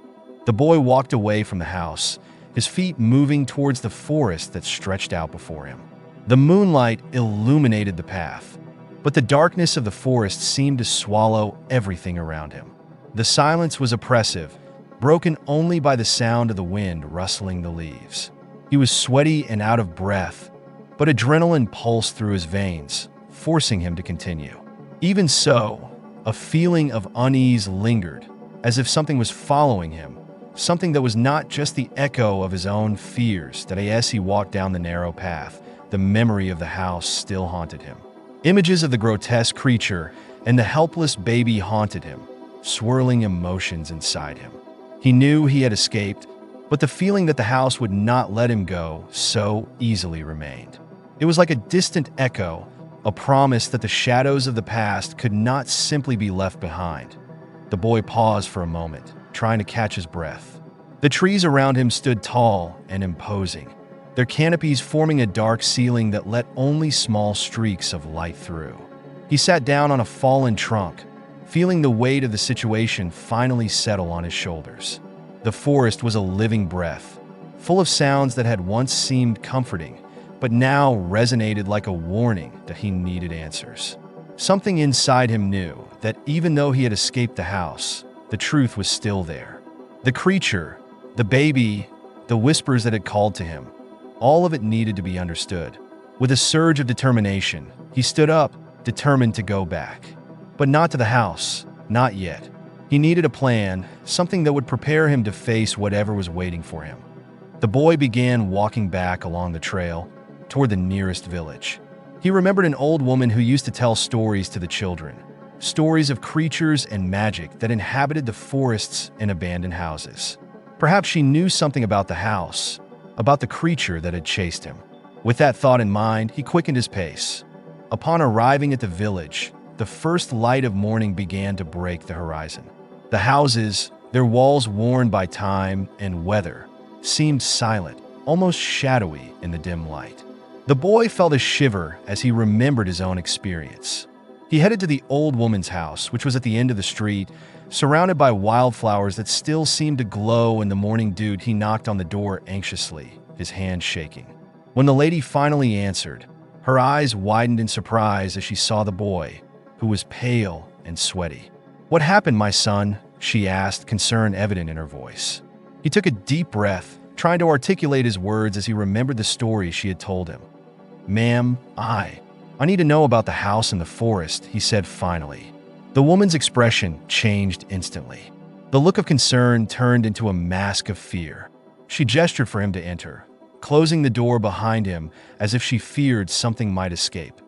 The boy walked away from the house, his feet moving towards the forest that stretched out before him. The moonlight illuminated the path, but the darkness of the forest seemed to swallow everything around him. The silence was oppressive, broken only by the sound of the wind rustling the leaves. He was sweaty and out of breath, but adrenaline pulsed through his veins, forcing him to continue. Even so, a feeling of unease lingered, as if something was following him, something that was not just the echo of his own fears. That as he walked down the narrow path, the memory of the house still haunted him. Images of the grotesque creature and the helpless baby haunted him, swirling emotions inside him. He knew he had escaped, but the feeling that the house would not let him go so easily remained. It was like a distant echo, a promise that the shadows of the past could not simply be left behind. The boy paused for a moment, trying to catch his breath. The trees around him stood tall and imposing, their canopies forming a dark ceiling that let only small streaks of light through. He sat down on a fallen trunk, feeling the weight of the situation finally settle on his shoulders. The forest was a living breath, full of sounds that had once seemed comforting, but now resonated like a warning that he needed answers. Something inside him knew that even though he had escaped the house, the truth was still there. The creature, the baby, the whispers that had called to him, all of it needed to be understood. With a surge of determination, he stood up, determined to go back. But not to the house, not yet. He needed a plan, something that would prepare him to face whatever was waiting for him. The boy began walking back along the trail toward the nearest village. He He remembered an old woman who used to tell stories to the children, stories of creatures and magic that inhabited the forests and abandoned houses. Perhaps she knew something about the house, about the creature that had chased him. With that thought in mind, he quickened his pace. Upon arriving at the village, the first light of morning began to break the horizon. The houses, their walls worn by time and weather, seemed silent, almost shadowy in the dim light. The boy felt a shiver as he remembered his own experience. He headed to the old woman's house, which was at the end of the street, surrounded by wildflowers that still seemed to glow in the morning dew. He knocked on the door anxiously, his hand shaking. When the lady finally answered, her eyes widened in surprise as she saw the boy, who was pale and sweaty. "What happened, my son?" she asked, concern evident in her voice. He took a deep breath, trying to articulate his words as he remembered the story she had told him. "Ma'am, I need to know about the house in the forest," he said finally. The woman's expression changed instantly. The look of concern turned into a mask of fear. She gestured for him to enter, closing the door behind him as if she feared something might escape.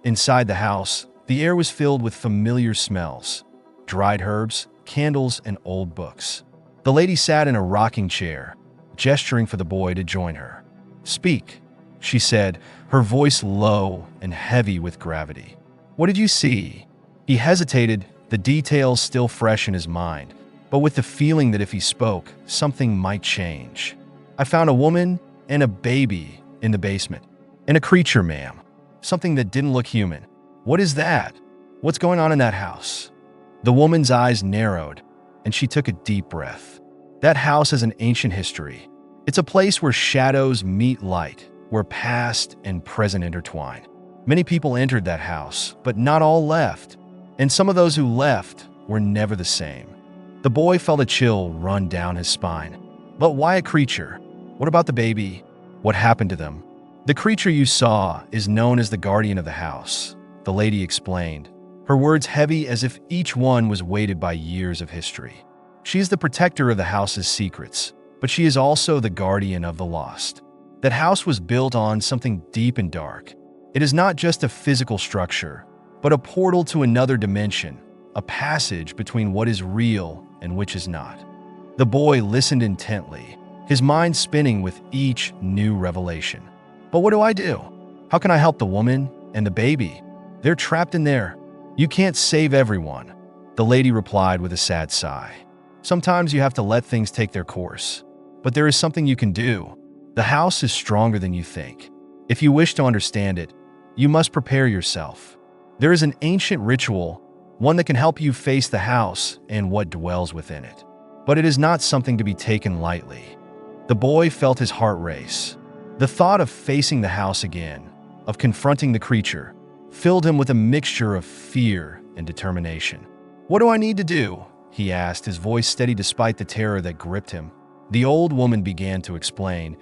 Inside the house, the air was filled with familiar smells: dried herbs, candles, and old books. The lady sat in a rocking chair, gesturing for the boy to join her. "Speak," she said, her voice low and heavy with gravity. "What did you see?" He hesitated, the details still fresh in his mind, but with the feeling that if he spoke, something might change. "I found a woman and a baby in the basement. And a creature, ma'am. Something that didn't look human." "What is that? What's going on in that house?" The woman's eyes narrowed, and she took a deep breath. "That house has an ancient history. It's a place where shadows meet light, where past and present intertwine. Many people entered that house, but not all left. And some of those who left were never the same." The boy felt a chill run down his spine. "But why a creature? What about the baby? What happened to them?" "The creature you saw is known as the guardian of the house," the lady explained, her words heavy as if each one was weighted by years of history. "She is the protector of the house's secrets, but she is also the guardian of the lost. That house was built on something deep and dark. It is not just a physical structure, but a portal to another dimension, a passage between what is real and which is not." The boy listened intently, his mind spinning with each new revelation. "But what do I do? How can I help the woman and the baby? They're trapped in there. You can't save everyone," the lady replied with a sad sigh. "Sometimes you have to let things take their course. But there is something you can do. The house is stronger than you think. If you wish to understand it, you must prepare yourself. There is an ancient ritual, one that can help you face the house and what dwells within it. But it is not something to be taken lightly." The boy felt his heart race. The thought of facing the house again, of confronting the creature, filled him with a mixture of fear and determination. "What do I need to do?" he asked, his voice steady despite the terror that gripped him. The old woman began to explain,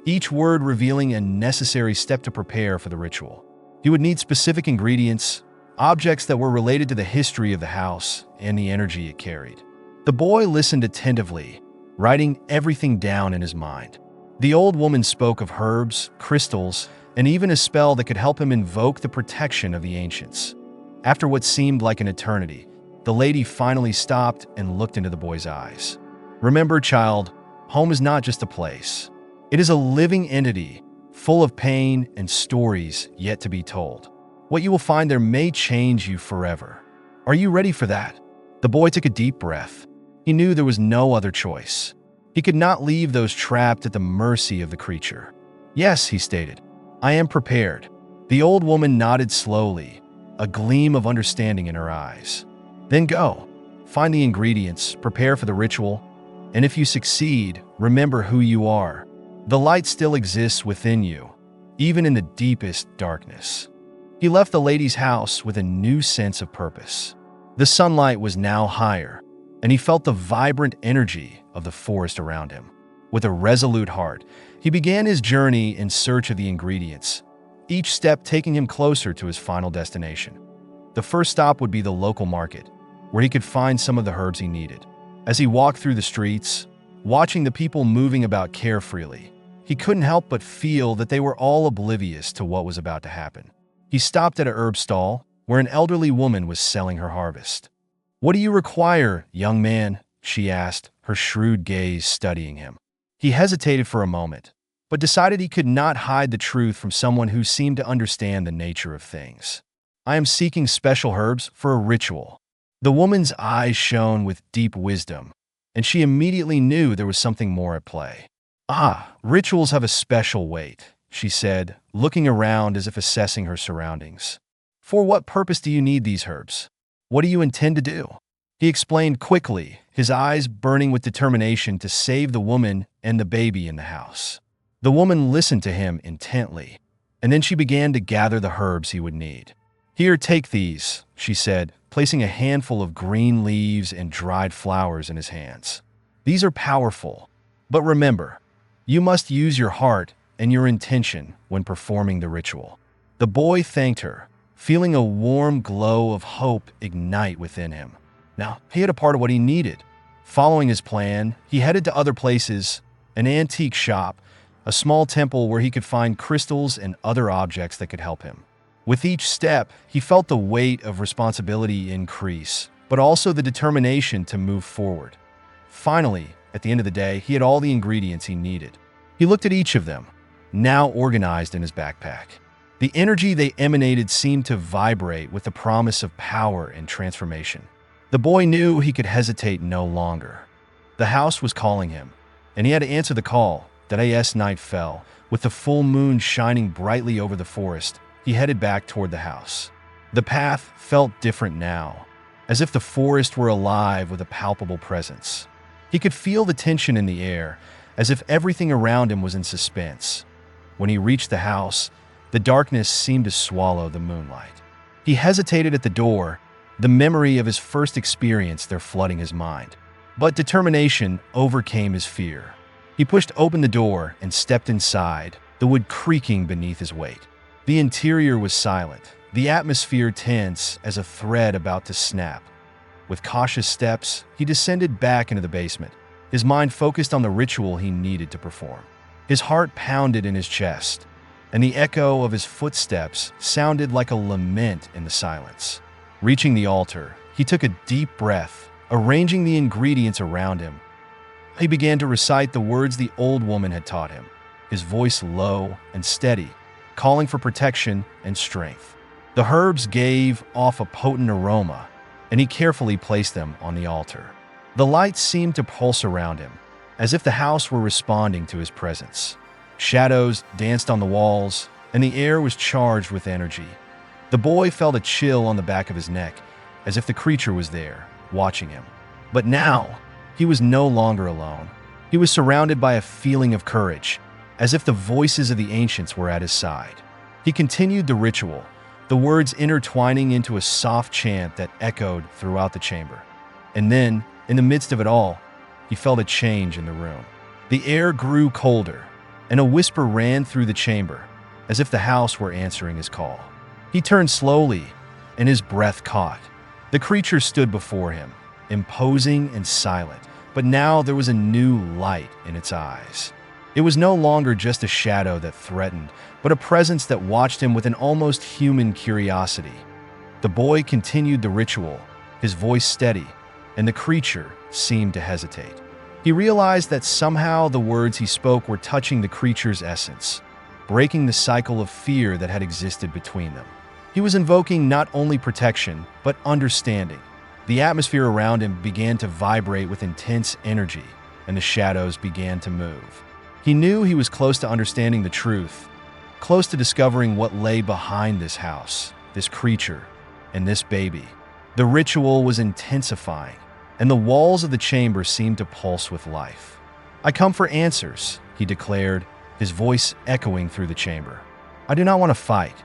each word revealing a necessary step to prepare for the ritual. He would need specific ingredients, objects that were related to the history of the house and the energy it carried. The boy listened attentively, writing everything down in his mind. The old woman spoke of herbs, crystals, and even a spell that could help him invoke the protection of the ancients. After what seemed like an eternity, the lady finally stopped and looked into the boy's eyes. "Remember, child, home is not just a place. It is a living entity, full of pain and stories yet to be told. What you will find there may change you forever. Are you ready for that?" The boy took a deep breath. He knew there was no other choice. He could not leave those trapped at the mercy of the creature. "Yes," he stated, "I am prepared." The old woman nodded slowly, a gleam of understanding in her eyes. "Then go. Find the ingredients, prepare for the ritual, and if you succeed, remember who you are. The light still exists within you, even in the deepest darkness." He left the lady's house with a new sense of purpose. The sunlight was now higher, and he felt the vibrant energy of the forest around him. With a resolute heart, he began his journey in search of the ingredients, each step taking him closer to his final destination. The first stop would be the local market, where he could find some of the herbs he needed. As he walked through the streets, watching the people moving about carefreely, he couldn't help but feel that they were all oblivious to what was about to happen. He He stopped at a herb stall where an elderly woman was selling her harvest. "What do you require, young man?" she asked, her shrewd gaze studying him. He hesitated for a moment, but decided he could not hide the truth from someone who seemed to understand the nature of things. "I am seeking special herbs for a ritual." The woman's eyes shone with deep wisdom, and she immediately knew there was something more at play. "Ah, rituals have a special weight," she said, looking around as if assessing her surroundings. "For what purpose do you need these herbs? What do you intend to do?" He explained quickly, his eyes burning with determination to save the woman and the baby in the house. The woman listened to him intently, and then she began to gather the herbs he would need. "Here, take these," she said, placing a handful of green leaves and dried flowers in his hands. "These are powerful, but remember, you must use your heart and your intention when performing the ritual." The boy thanked her, feeling a warm glow of hope ignite within him. Now, he had a part of what he needed. Following his plan, he headed to other places, an antique shop, a small temple where he could find crystals and other objects that could help him. With each step, he felt the weight of responsibility increase, but also the determination to move forward. Finally, at the end of the day, he had all the ingredients he needed. He looked at each of them, now organized in his backpack. The energy they emanated seemed to vibrate with the promise of power and transformation. The boy knew he could hesitate no longer. The house was calling him, and he had to answer the call. That as night fell, with the full moon shining brightly over the forest, he headed back toward the house. The path felt different now, as if the forest were alive with a palpable presence. He could feel the tension in the air, as if everything around him was in suspense. When he reached the house, the darkness seemed to swallow the moonlight. He hesitated at the door, the memory of his first experience there flooding his mind. But determination overcame his fear. He pushed open the door and stepped inside, the wood creaking beneath his weight. The interior was silent, the atmosphere tense as a thread about to snap. With cautious steps, he descended back into the basement, his mind focused on the ritual he needed to perform. His heart pounded in his chest, and the echo of his footsteps sounded like a lament in the silence. Reaching the altar, he took a deep breath, arranging the ingredients around him. He began to recite the words the old woman had taught him, his voice low and steady, calling for protection and strength. The herbs gave off a potent aroma, and he carefully placed them on the altar. The light seemed to pulse around him, as if the house were responding to his presence. Shadows danced on the walls, and the air was charged with energy. The boy felt a chill on the back of his neck, as if the creature was there, watching him. But now, he was no longer alone. He was surrounded by a feeling of courage, as if the voices of the ancients were at his side. He continued the ritual, the words intertwining into a soft chant that echoed throughout the chamber. And then, in the midst of it all, he felt a change in the room. The air grew colder, and a whisper ran through the chamber, as if the house were answering his call. He turned slowly, and his breath caught. The creature stood before him, imposing and silent, but now there was a new light in its eyes. It was no longer just a shadow that threatened, but a presence that watched him with an almost human curiosity. The boy continued the ritual, his voice steady, and the creature seemed to hesitate. He realized that somehow the words he spoke were touching the creature's essence, breaking the cycle of fear that had existed between them. He was invoking not only protection, but understanding. The atmosphere around him began to vibrate with intense energy, and the shadows began to move. He knew he was close to understanding the truth, close to discovering what lay behind this house, this creature, and this baby. The ritual was intensifying, and the walls of the chamber seemed to pulse with life. "I come for answers," he declared, his voice echoing through the chamber. "I do not want to fight.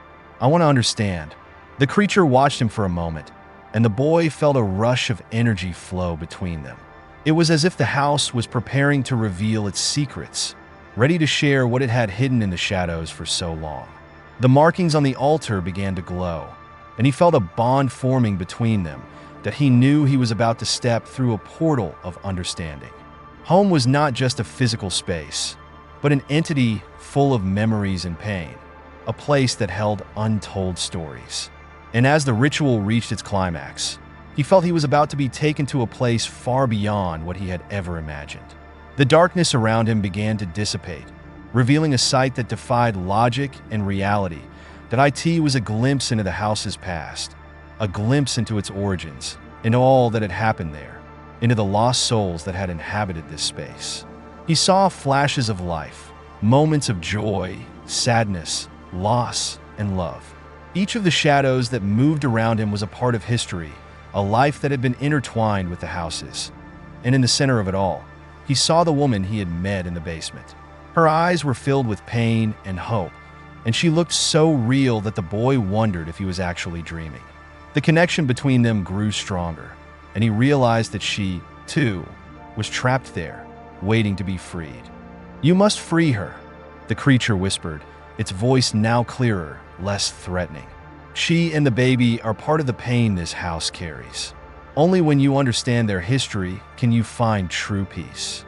I want to understand." The creature watched him for a moment, and the boy felt a rush of energy flow between them. It was as if the house was preparing to reveal its secrets, ready to share what it had hidden in the shadows for so long. The markings on the altar began to glow, and he felt a bond forming between them that he knew he was about to step through a portal of understanding. Home was not just a physical space, but an entity full of memories and pain. a place that held untold stories. And as the ritual reached its climax, he felt he was about to be taken to a place far beyond what he had ever imagined. The darkness around him began to dissipate, revealing a sight that defied logic and reality. That it was a glimpse into the house's past, a glimpse into its origins, into all that had happened there, into the lost souls that had inhabited this space. He saw flashes of life, moments of joy, sadness, loss, and love. Each of the shadows that moved around him was a part of history, a life that had been intertwined with the houses. And in the center of it all, he saw the woman he had met in the basement. Her eyes were filled with pain and hope, and she looked so real that the boy wondered if he was actually dreaming. The connection between them grew stronger, and he realized that she, too, was trapped there, waiting to be freed. "You must free her," the creature whispered, its voice now clearer, less threatening. "She and the baby are part of the pain this house carries. Only when you understand their history can you find true peace."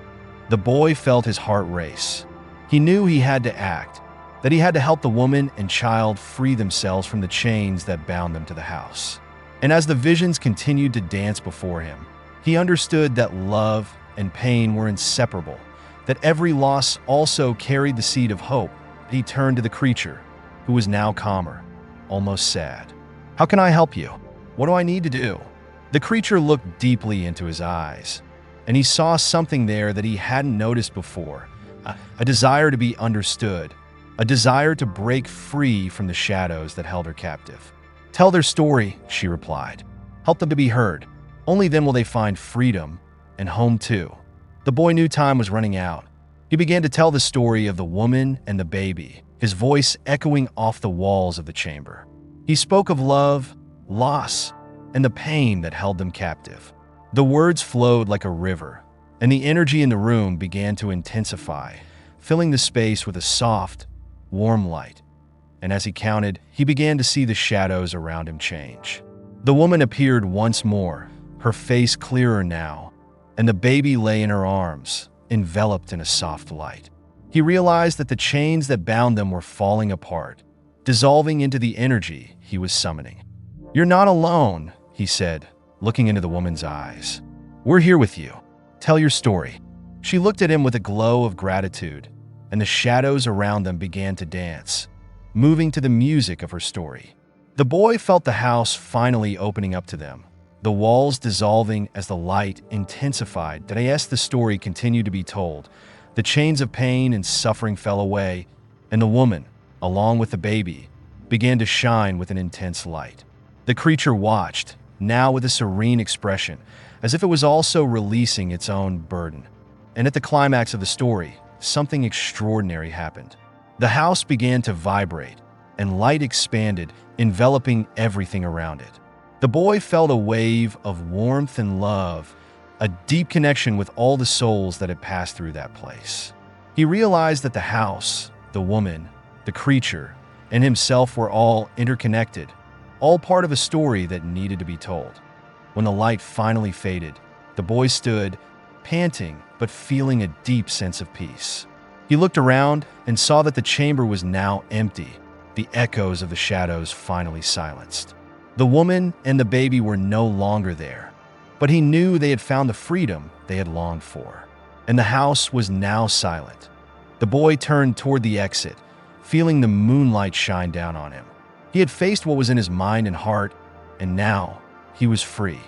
The boy felt his heart race. He knew he had to act, that he had to help the woman and child free themselves from the chains that bound them to the house. And as the visions continued to dance before him, he understood that love and pain were inseparable, that every loss also carried the seed of hope. He turned to the creature, who was now calmer, almost sad. "How can I help you? What do I need to do?" The creature looked deeply into his eyes, and he saw something there that he hadn't noticed before, a desire to be understood, a desire to break free from the shadows that held her captive. "Tell their story," she replied. "Help them to be heard. Only then will they find freedom and home too." The boy knew time was running out. He began to tell the story of the woman and the baby, his voice echoing off the walls of the chamber. He spoke of love, loss, and the pain that held them captive. The words flowed like a river, and the energy in the room began to intensify, filling the space with a soft, warm light. And as he counted, he began to see the shadows around him change. The woman appeared once more, her face clearer now, and the baby lay in her arms, enveloped in a soft light. He realized that the chains that bound them were falling apart, dissolving into the energy he was summoning. "You're not alone," he said, looking into the woman's eyes. "We're here with you. Tell your story." She looked at him with a glow of gratitude, and the shadows around them began to dance, moving to the music of her story. The boy felt the house finally opening up to them, the walls dissolving as the light intensified. As the story continued to be told, the chains of pain and suffering fell away, and the woman, along with the baby, began to shine with an intense light. The creature watched, now with a serene expression, as if it was also releasing its own burden. And at the climax of the story, something extraordinary happened. The house began to vibrate, and light expanded, enveloping everything around it. The boy felt a wave of warmth and love, a deep connection with all the souls that had passed through that place. He realized that the house, the woman, the creature, and himself were all interconnected, all part of a story that needed to be told. When the light finally faded, the boy stood, panting but feeling a deep sense of peace. He looked around and saw that the chamber was now empty, the echoes of the shadows finally silenced. The woman and the baby were no longer there, but he knew they had found the freedom they had longed for. And the house was now silent. The boy turned toward the exit, feeling the moonlight shine down on him. He had faced what was in his mind and heart, and now he was free.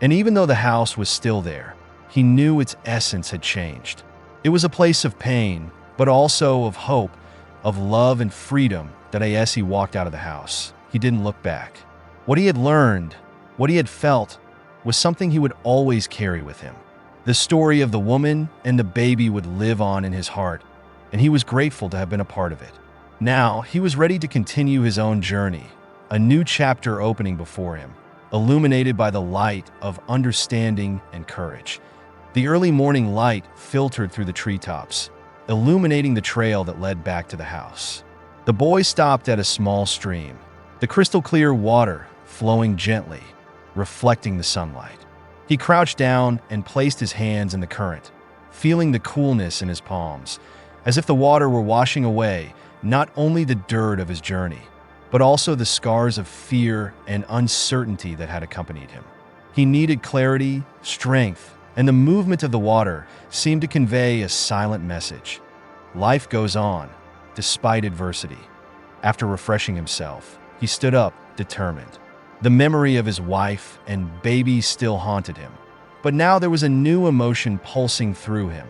And even though the house was still there, he knew its essence had changed. It was a place of pain, but also of hope, of love and freedom. That as he walked out of the house, he didn't look back. What he had learned, what he had felt, was something he would always carry with him. The story of the woman and the baby would live on in his heart, and he was grateful to have been a part of it. Now, he was ready to continue his own journey, a new chapter opening before him, illuminated by the light of understanding and courage. The early morning light filtered through the treetops, illuminating the trail that led back to the house. The boy stopped at a small stream, the crystal-clear water flowing gently, reflecting the sunlight. He crouched down and placed his hands in the current, feeling the coolness in his palms, as if the water were washing away not only the dirt of his journey, but also the scars of fear and uncertainty that had accompanied him. He needed clarity, strength, and the movement of the water seemed to convey a silent message. Life goes on, despite adversity. After refreshing himself, he stood up, determined. The memory of his wife and baby still haunted him, but now there was a new emotion pulsing through him,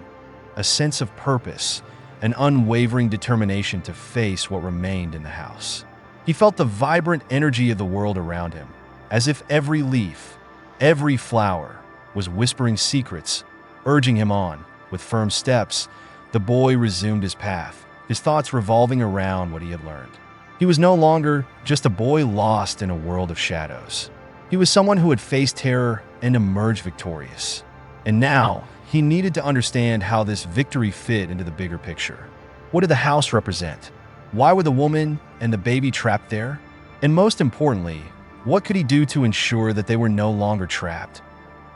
a sense of purpose, an unwavering determination to face what remained in the house. He felt the vibrant energy of the world around him, as if every leaf, every flower, was whispering secrets, urging him on. With firm steps, the boy resumed his path, his thoughts revolving around what he had learned. He was no longer just a boy lost in a world of shadows. He was someone who had faced terror and emerged victorious. And now, he needed to understand how this victory fit into the bigger picture. What did the house represent? Why were the woman and the baby trapped there? And most importantly, what could he do to ensure that they were no longer trapped?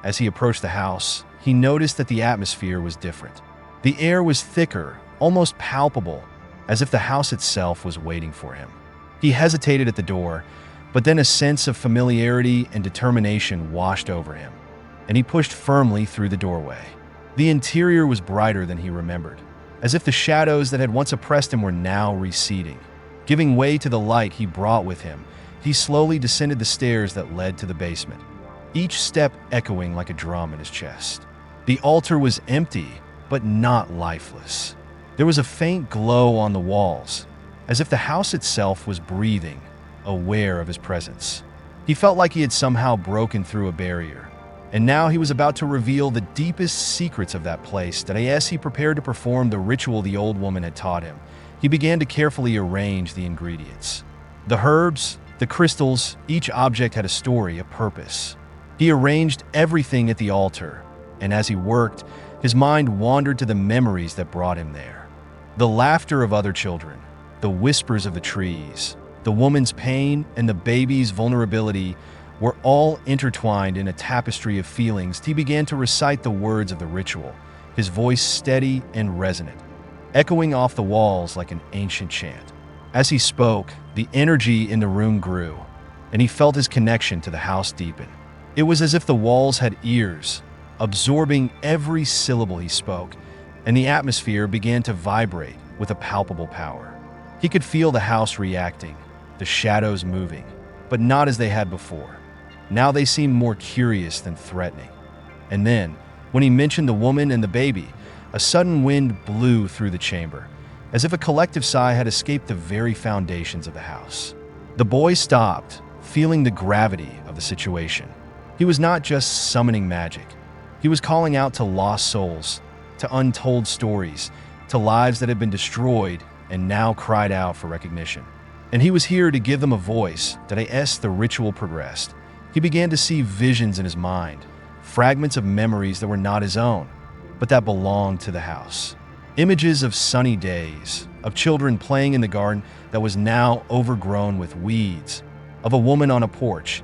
As he approached the house, he noticed that the atmosphere was different. The air was thicker, almost palpable, as if the house itself was waiting for him. He hesitated at the door, but then a sense of familiarity and determination washed over him, and he pushed firmly through the doorway. The interior was brighter than he remembered, as if the shadows that had once oppressed him were now receding. Giving way to the light he brought with him, he slowly descended the stairs that led to the basement, each step echoing like a drum in his chest. The altar was empty, but not lifeless. There was a faint glow on the walls, as if the house itself was breathing, aware of his presence. He felt like he had somehow broken through a barrier, and now he was about to reveal the deepest secrets of that place. That as he prepared to perform the ritual the old woman had taught him, he began to carefully arrange the ingredients. The herbs, the crystals, each object had a story, a purpose. He arranged everything at the altar, and as he worked, his mind wandered to the memories that brought him there. The laughter of other children, the whispers of the trees, the woman's pain, and the baby's vulnerability were all intertwined in a tapestry of feelings. He began to recite the words of the ritual, his voice steady and resonant, echoing off the walls like an ancient chant. As he spoke, the energy in the room grew, and he felt his connection to the house deepen. It was as if the walls had ears, absorbing every syllable he spoke, and the atmosphere began to vibrate with a palpable power. He could feel the house reacting, the shadows moving, but not as they had before. Now they seemed more curious than threatening. And then, when he mentioned the woman and the baby, a sudden wind blew through the chamber, as if a collective sigh had escaped the very foundations of the house. The boy stopped, feeling the gravity of the situation. He was not just summoning magic. He was calling out to lost souls, to untold stories, to lives that had been destroyed and now cried out for recognition. And he was here to give them a voice. That as the ritual progressed, he began to see visions in his mind, fragments of memories that were not his own, but that belonged to the house. Images of sunny days, of children playing in the garden that was now overgrown with weeds, of a woman on a porch,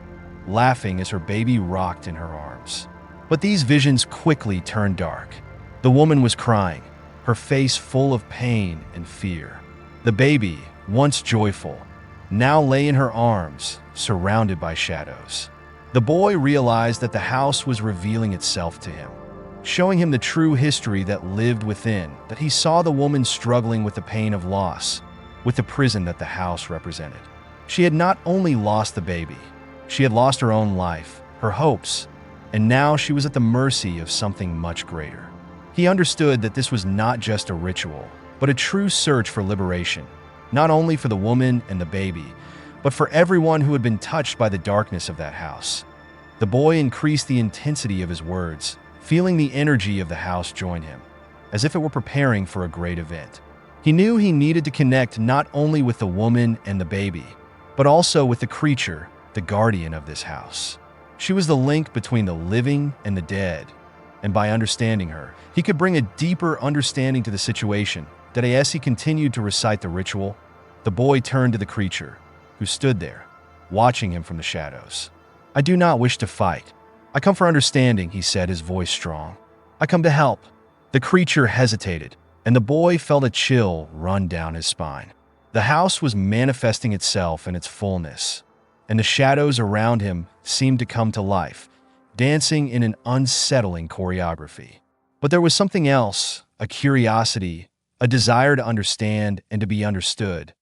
laughing as her baby rocked in her arms. But these visions quickly turned dark. The woman was crying, her face full of pain and fear. The baby, once joyful, now lay in her arms, surrounded by shadows. The boy realized that the house was revealing itself to him, showing him the true history that lived within. That he saw the woman struggling with the pain of loss, with the prison that the house represented. She had not only lost the baby, she had lost her own life, her hopes, and now she was at the mercy of something much greater. He understood that this was not just a ritual, but a true search for liberation, not only for the woman and the baby, but for everyone who had been touched by the darkness of that house. The boy increased the intensity of his words, feeling the energy of the house join him, as if it were preparing for a great event. He knew he needed to connect not only with the woman and the baby, but also with the creature, the guardian of this house. She was the link between the living and the dead, and by understanding her, he could bring a deeper understanding to the situation. That as he continued to recite the ritual, the boy turned to the creature, who stood there, watching him from the shadows. "I do not wish to fight. I come for understanding," he said, his voice strong. "I come to help." The creature hesitated, and the boy felt a chill run down his spine. The house was manifesting itself in its fullness, and the shadows around him seemed to come to life, dancing in an unsettling choreography. But there was something else, a curiosity, a desire to understand and to be understood.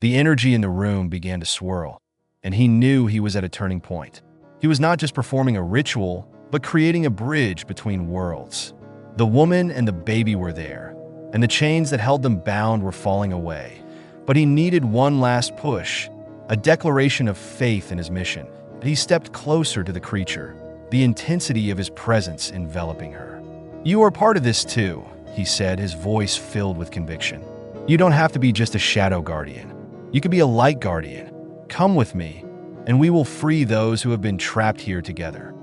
The energy in the room began to swirl, and he knew he was at a turning point. He was not just performing a ritual, but creating a bridge between worlds. The woman and the baby were there, and the chains that held them bound were falling away. But he needed one last push, a declaration of faith in his mission. He stepped closer to the creature, the intensity of his presence enveloping her. "You are part of this too," he said, his voice filled with conviction. "You don't have to be just a shadow guardian. You could be a light guardian. Come with me, and we will free those who have been trapped here together."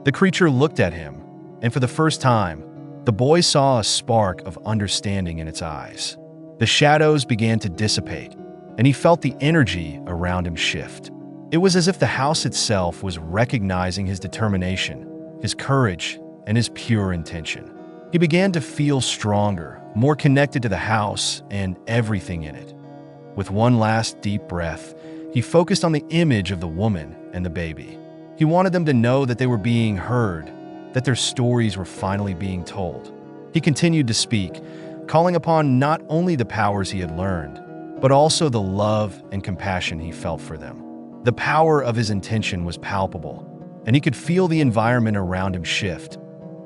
The creature looked at him, and for the first time, the boy saw a spark of understanding in its eyes. The shadows began to dissipate, and he felt the energy around him shift. It was as if the house itself was recognizing his determination, his courage, and his pure intention. He began to feel stronger, more connected to the house and everything in it. With one last deep breath, he focused on the image of the woman and the baby. He wanted them to know that they were being heard, that their stories were finally being told. He continued to speak, calling upon not only the powers he had learned, but also the love and compassion he felt for them. The power of his intention was palpable, and he could feel the environment around him shift.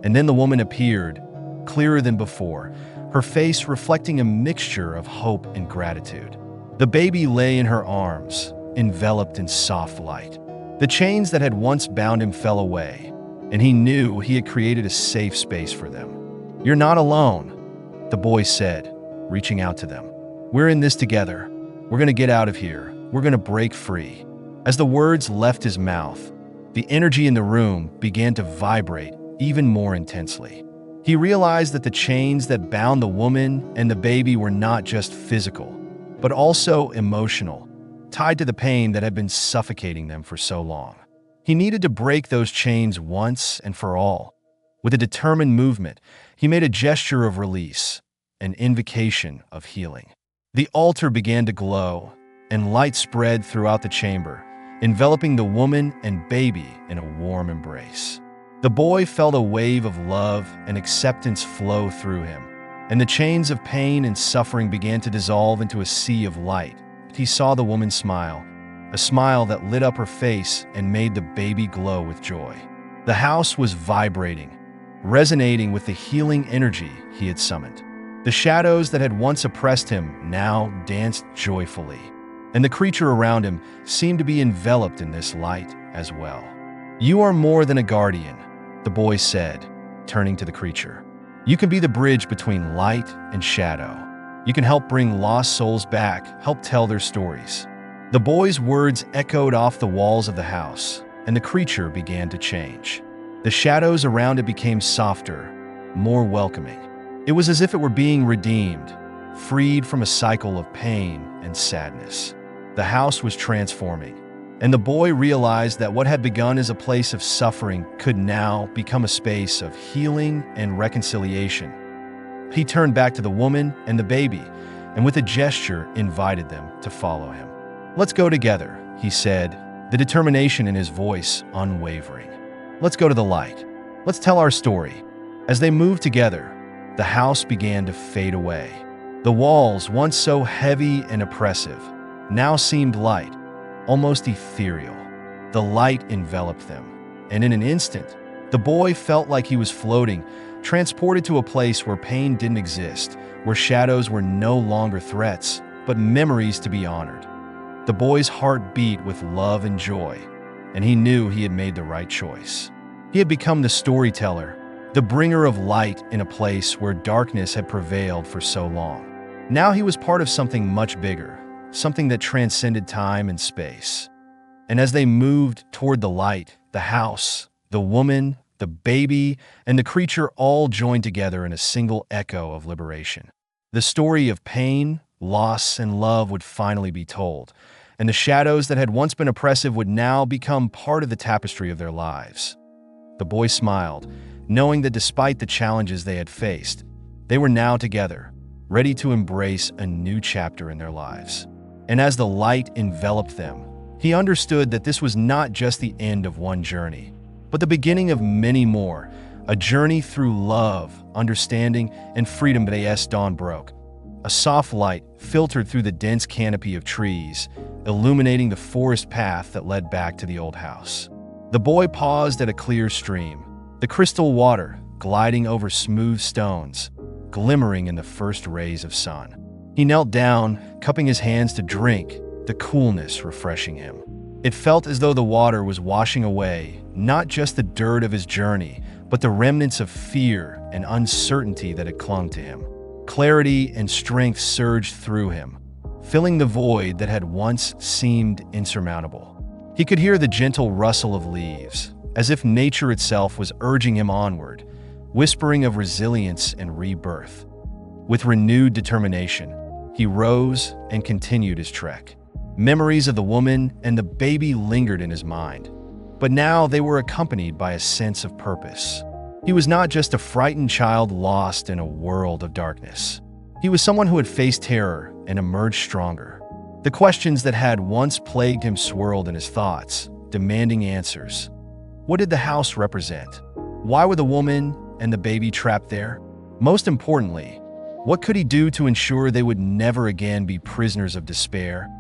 And then the woman appeared, clearer than before, her face reflecting a mixture of hope and gratitude. The baby lay in her arms, enveloped in soft light. The chains that had once bound him fell away, and he knew he had created a safe space for them. "You're not alone," the boy said, reaching out to them. "We're in this together. We're going to get out of here. We're going to break free." As the words left his mouth, the energy in the room began to vibrate even more intensely. He realized that the chains that bound the woman and the baby were not just physical, but also emotional, tied to the pain that had been suffocating them for so long. He needed to break those chains once and for all. With a determined movement, he made a gesture of release, an invocation of healing. The altar began to glow, and light spread throughout the chamber, enveloping the woman and baby in a warm embrace. The boy felt a wave of love and acceptance flow through him, and the chains of pain and suffering began to dissolve into a sea of light. He saw the woman smile, a smile that lit up her face and made the baby glow with joy. The house was vibrating, resonating with the healing energy he had summoned. The shadows that had once oppressed him now danced joyfully, and the creature around him seemed to be enveloped in this light as well. "You are more than a guardian," the boy said, turning to the creature. "You can be the bridge between light and shadow. You can help bring lost souls back, help tell their stories." The boy's words echoed off the walls of the house, and the creature began to change. The shadows around it became softer, more welcoming. It was as if it were being redeemed, freed from a cycle of pain and sadness. The house was transforming, and the boy realized that what had begun as a place of suffering could now become a space of healing and reconciliation. He turned back to the woman and the baby, and with a gesture invited them to follow him. "Let's go together," he said, the determination in his voice unwavering. "Let's go to the light. Let's tell our story." As they moved together, the house began to fade away. The walls, once so heavy and oppressive, now seemed light, almost ethereal. The light enveloped them, and in an instant, the boy felt like he was floating, transported to a place where pain didn't exist, where shadows were no longer threats, but memories to be honored. The boy's heart beat with love and joy, and he knew he had made the right choice. He had become the storyteller, the bringer of light in a place where darkness had prevailed for so long. Now he was part of something much bigger, something that transcended time and space. And as they moved toward the light, the house, the woman, the baby, and the creature all joined together in a single echo of liberation. The story of pain, loss, and love would finally be told, and the shadows that had once been oppressive would now become part of the tapestry of their lives. The boy smiled, knowing that despite the challenges they had faced, they were now together, ready to embrace a new chapter in their lives. And as the light enveloped them, he understood that this was not just the end of one journey, but the beginning of many more, a journey through love, understanding, and freedom. As dawn broke, a soft light filtered through the dense canopy of trees, illuminating the forest path that led back to the old house. The boy paused at a clear stream, the crystal water gliding over smooth stones, glimmering in the first rays of sun. He knelt down, cupping his hands to drink, the coolness refreshing him. It felt as though the water was washing away not just the dirt of his journey, but the remnants of fear and uncertainty that had clung to him. Clarity and strength surged through him, filling the void that had once seemed insurmountable. He could hear the gentle rustle of leaves, as if nature itself was urging him onward, whispering of resilience and rebirth. With renewed determination, he rose and continued his trek. Memories of the woman and the baby lingered in his mind, but now they were accompanied by a sense of purpose. He was not just a frightened child lost in a world of darkness. He was someone who had faced terror and emerged stronger. The questions that had once plagued him swirled in his thoughts, demanding answers. What did the house represent? Why were the woman and the baby trapped there? Most importantly, what could he do to ensure they would never again be prisoners of despair?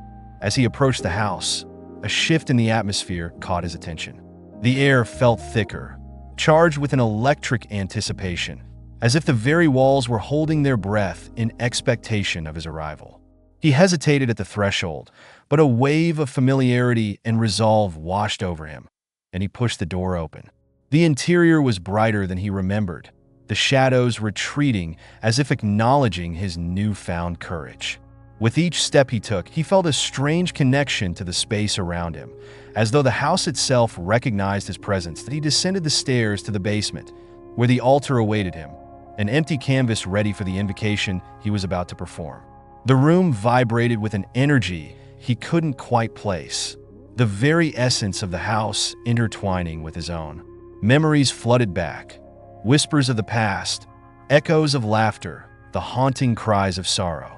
As he approached the house, a shift in the atmosphere caught his attention. The air felt thicker, charged with an electric anticipation, as if the very walls were holding their breath in expectation of his arrival. He hesitated at the threshold, but a wave of familiarity and resolve washed over him, and he pushed the door open. The interior was brighter than he remembered, the shadows retreating as if acknowledging his newfound courage. With each step he took, he felt a strange connection to the space around him, as though the house itself recognized his presence. That he descended the stairs to the basement, where the altar awaited him, an empty canvas ready for the invocation he was about to perform. The room vibrated with an energy he couldn't quite place, the very essence of the house intertwining with his own. Memories flooded back, whispers of the past, echoes of laughter, the haunting cries of sorrow.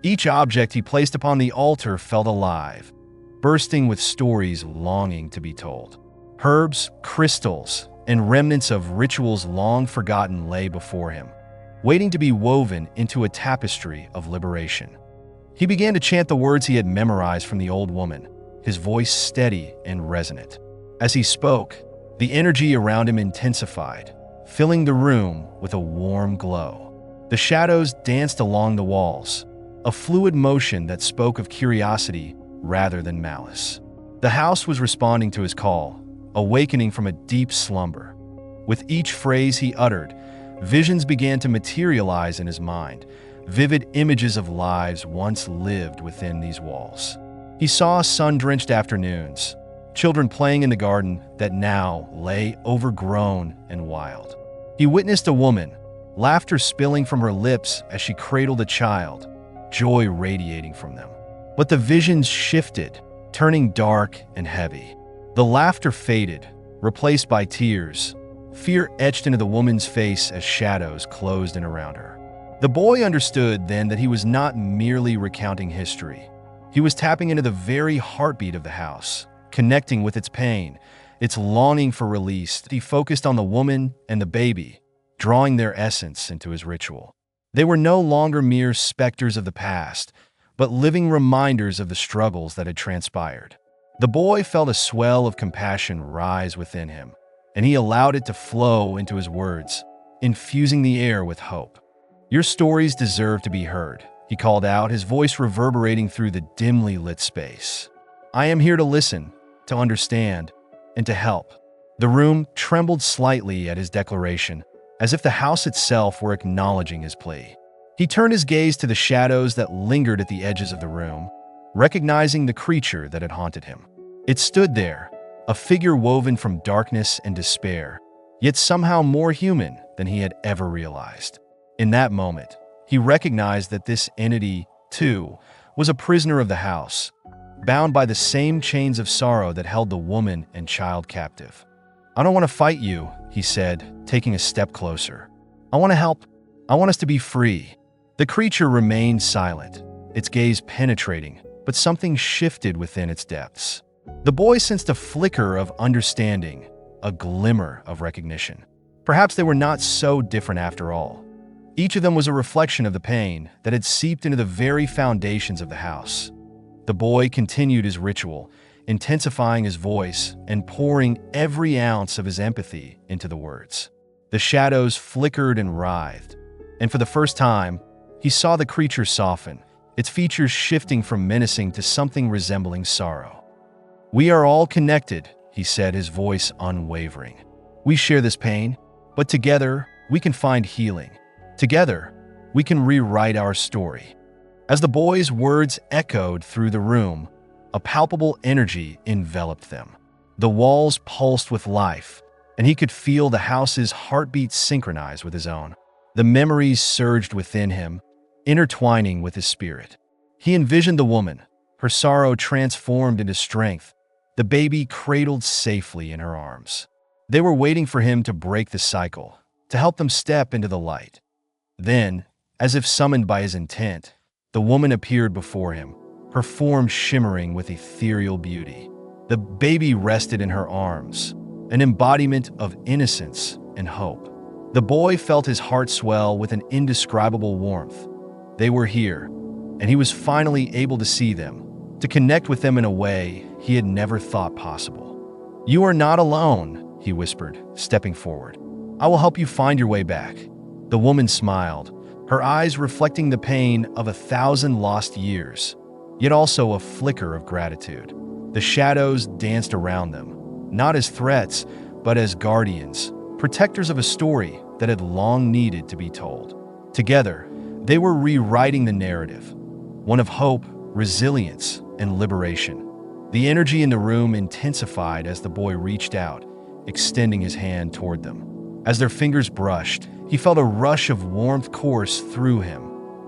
Each object he placed upon the altar felt alive, bursting with stories longing to be told. Herbs, crystals, and remnants of rituals long forgotten lay before him, waiting to be woven into a tapestry of liberation. He began to chant the words he had memorized from the old woman, his voice steady and resonant. As he spoke, the energy around him intensified, filling the room with a warm glow. The shadows danced along the walls, a fluid motion that spoke of curiosity rather than malice. The house was responding to his call, awakening from a deep slumber. With each phrase he uttered, visions began to materialize in his mind, vivid images of lives once lived within these walls. He saw sun-drenched afternoons, children playing in the garden that now lay overgrown and wild. He witnessed a woman, laughter spilling from her lips as she cradled a child, joy radiating from them. But the visions shifted, turning dark and heavy. The laughter faded, replaced by tears. Fear etched into the woman's face as shadows closed in around her. The boy understood then that he was not merely recounting history. He was tapping into the very heartbeat of the house, connecting with its pain, its longing for release. He focused on the woman and the baby, drawing their essence into his ritual. They were no longer mere specters of the past, but living reminders of the struggles that had transpired. The boy felt a swell of compassion rise within him, and he allowed it to flow into his words, infusing the air with hope. "Your stories deserve to be heard," he called out, his voice reverberating through the dimly lit space. "I am here to listen, to understand, and to help." The room trembled slightly at his declaration, as if the house itself were acknowledging his plea. He turned his gaze to the shadows that lingered at the edges of the room, recognizing the creature that had haunted him. It stood there, a figure woven from darkness and despair, yet somehow more human than he had ever realized. In that moment, he recognized that this entity, too, was a prisoner of the house, bound by the same chains of sorrow that held the woman and child captive. "I don't want to fight you," he said, taking a step closer. "I want to help. I want us to be free." The creature remained silent, its gaze penetrating, but something shifted within its depths. The boy sensed a flicker of understanding, a glimmer of recognition. Perhaps they were not so different after all. Each of them was a reflection of the pain that had seeped into the very foundations of the house. The boy continued his ritual, intensifying his voice and pouring every ounce of his empathy into the words. The shadows flickered and writhed, and for the first time, he saw the creature soften, its features shifting from menacing to something resembling sorrow. "We are all connected," he said, his voice unwavering. "We share this pain, but together we can find healing. Together, we can rewrite our story." As the boy's words echoed through the room, a palpable energy enveloped them. The walls pulsed with life, and he could feel the house's heartbeat synchronize with his own. The memories surged within him, intertwining with his spirit. He envisioned the woman, her sorrow transformed into strength, the baby cradled safely in her arms. They were waiting for him to break the cycle, to help them step into the light. Then, as if summoned by his intent, the woman appeared before him, her form shimmering with ethereal beauty. The baby rested in her arms, an embodiment of innocence and hope. The boy felt his heart swell with an indescribable warmth. They were here, and he was finally able to see them, to connect with them in a way he had never thought possible. "You are not alone," he whispered, stepping forward. "I will help you find your way back." The woman smiled, her eyes reflecting the pain of 1,000 lost years, yet also a flicker of gratitude. The shadows danced around them, not as threats, but as guardians, protectors of a story that had long needed to be told. Together, they were rewriting the narrative, one of hope, resilience, and liberation. The energy in the room intensified as the boy reached out, extending his hand toward them. As their fingers brushed, he felt a rush of warmth course through him,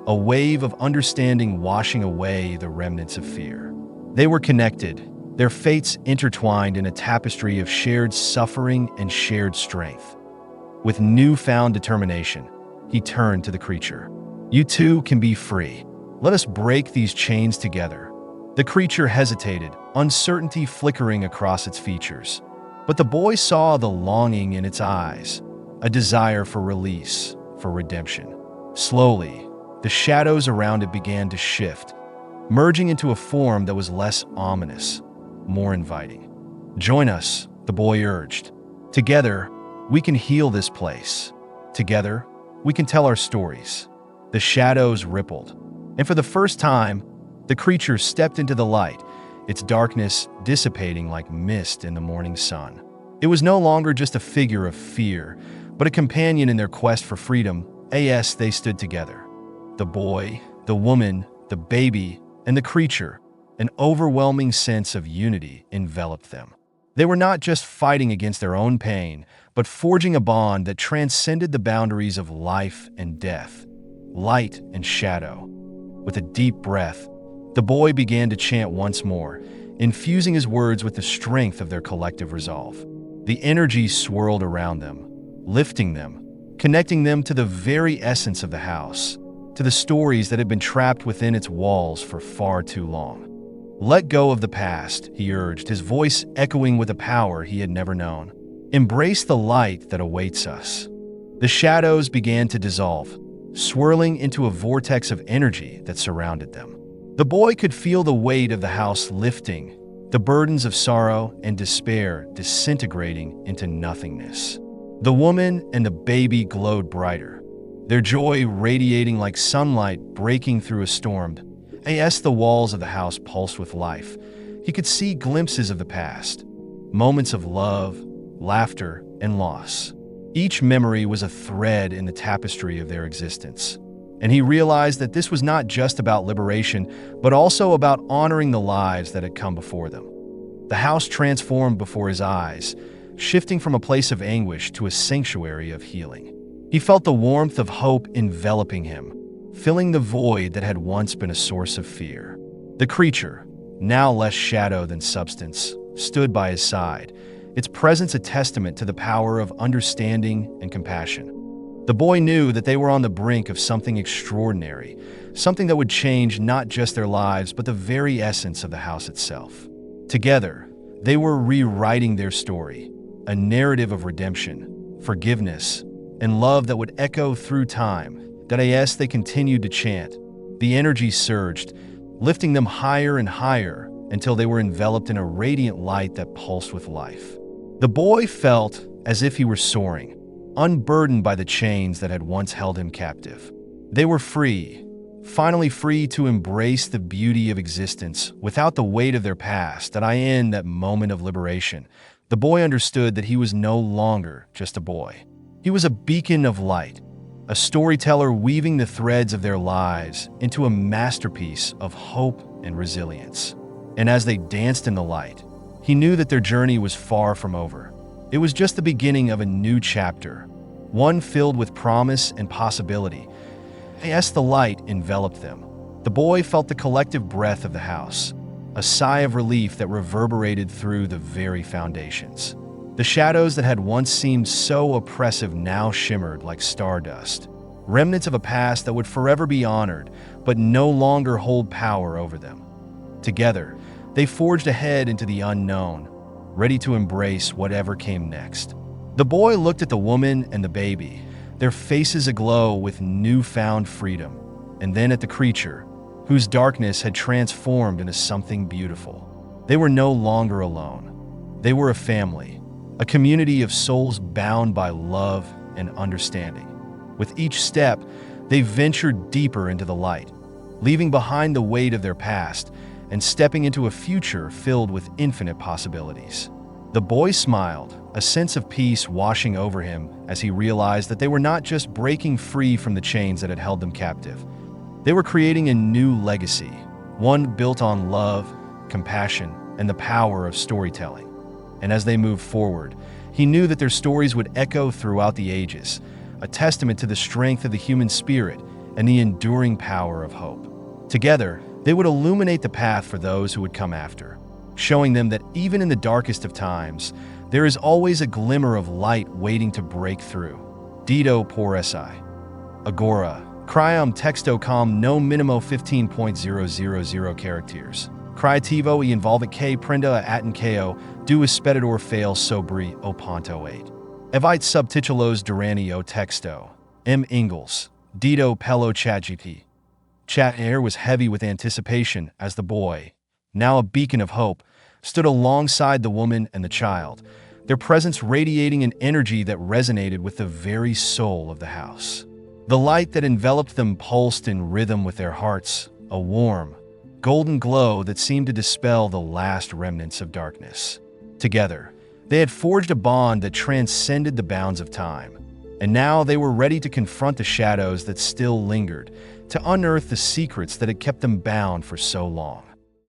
a wave of understanding washing away the remnants of fear. They were connected, their fates intertwined in a tapestry of shared suffering and shared strength. With newfound determination, he turned to the creature. "You too can be free. Let us break these chains together." The creature hesitated, uncertainty flickering across its features. But the boy saw the longing in its eyes, a desire for release, for redemption. Slowly, the shadows around it began to shift, merging into a form that was less ominous, more inviting. "Join us," the boy urged. "Together, we can heal this place. Together, we can tell our stories." The shadows rippled, and for the first time, the creature stepped into the light, its darkness dissipating like mist in the morning sun. It was no longer just a figure of fear, but a companion in their quest for freedom. As they stood together, the boy, the woman, the baby, and the creature, an overwhelming sense of unity enveloped them. They were not just fighting against their own pain, but forging a bond that transcended the boundaries of life and death, light and shadow. With a deep breath, the boy began to chant once more, infusing his words with the strength of their collective resolve. The energy swirled around them, lifting them, connecting them to the very essence of the house, to the stories that had been trapped within its walls for far too long. "Let go of the past," he urged, his voice echoing with a power he had never known. "Embrace the light that awaits us." The shadows began to dissolve, swirling into a vortex of energy that surrounded them. The boy could feel the weight of the house lifting, the burdens of sorrow and despair disintegrating into nothingness. The woman and the baby glowed brighter, their joy radiating like sunlight breaking through a storm. As the walls of the house pulsed with life, he could see glimpses of the past, moments of love, laughter, and loss. Each memory was a thread in the tapestry of their existence, and he realized that this was not just about liberation, but also about honoring the lives that had come before them. The house transformed before his eyes, shifting from a place of anguish to a sanctuary of healing. He felt the warmth of hope enveloping him, filling the void that had once been a source of fear. The creature, now less shadow than substance, stood by his side, its presence a testament to the power of understanding and compassion. The boy knew that they were on the brink of something extraordinary, something that would change not just their lives, but the very essence of the house itself. Together, they were rewriting their story, a narrative of redemption, forgiveness, and love that would echo through time. As they continued to chant, the energy surged, lifting them higher and higher until they were enveloped in a radiant light that pulsed with life. The boy felt as if he were soaring, unburdened by the chains that had once held him captive. They were free, finally free to embrace the beauty of existence without the weight of their past. In that moment of liberation, the boy understood that he was no longer just a boy. He was a beacon of light, a storyteller weaving the threads of their lives into a masterpiece of hope and resilience. And as they danced in the light, he knew that their journey was far from over. It was just the beginning of a new chapter, one filled with promise and possibility. As the light enveloped them, the boy felt the collective breath of the house, a sigh of relief that reverberated through the very foundations. The shadows that had once seemed so oppressive now shimmered like stardust, remnants of a past that would forever be honored, but no longer hold power over them. Together, they forged ahead into the unknown, ready to embrace whatever came next. The boy looked at the woman and the baby, their faces aglow with newfound freedom, and then at the creature, whose darkness had transformed into something beautiful. They were no longer alone. They were a family, a community of souls bound by love and understanding. With each step, they ventured deeper into the light, leaving behind the weight of their past and stepping into a future filled with infinite possibilities. The boy smiled, a sense of peace washing over him as he realized that they were not just breaking free from the chains that had held them captive. They were creating a new legacy, one built on love, compassion, and the power of storytelling. And as they moved forward, he knew that their stories would echo throughout the ages, a testament to the strength of the human spirit and the enduring power of hope. Together, they would illuminate the path for those who would come after, showing them that even in the darkest of times, there is always a glimmer of light waiting to break through. Dito por si. Agora, criam texto com no minimo 15.000 characters. Criativo e envolvent que prenda a atenção do espectador fail sobre o ponto 8. Evite subtítulos durante o texto. M. Ingalls. Dito pelo ChatGPT. Chat air was heavy with anticipation as the boy, now a beacon of hope, stood alongside the woman and the child, their presence radiating an energy that resonated with the very soul of the house. The light that enveloped them pulsed in rhythm with their hearts, a warm, golden glow that seemed to dispel the last remnants of darkness. Together, they had forged a bond that transcended the bounds of time, and now they were ready to confront the shadows that still lingered, to unearth the secrets that had kept them bound for so long.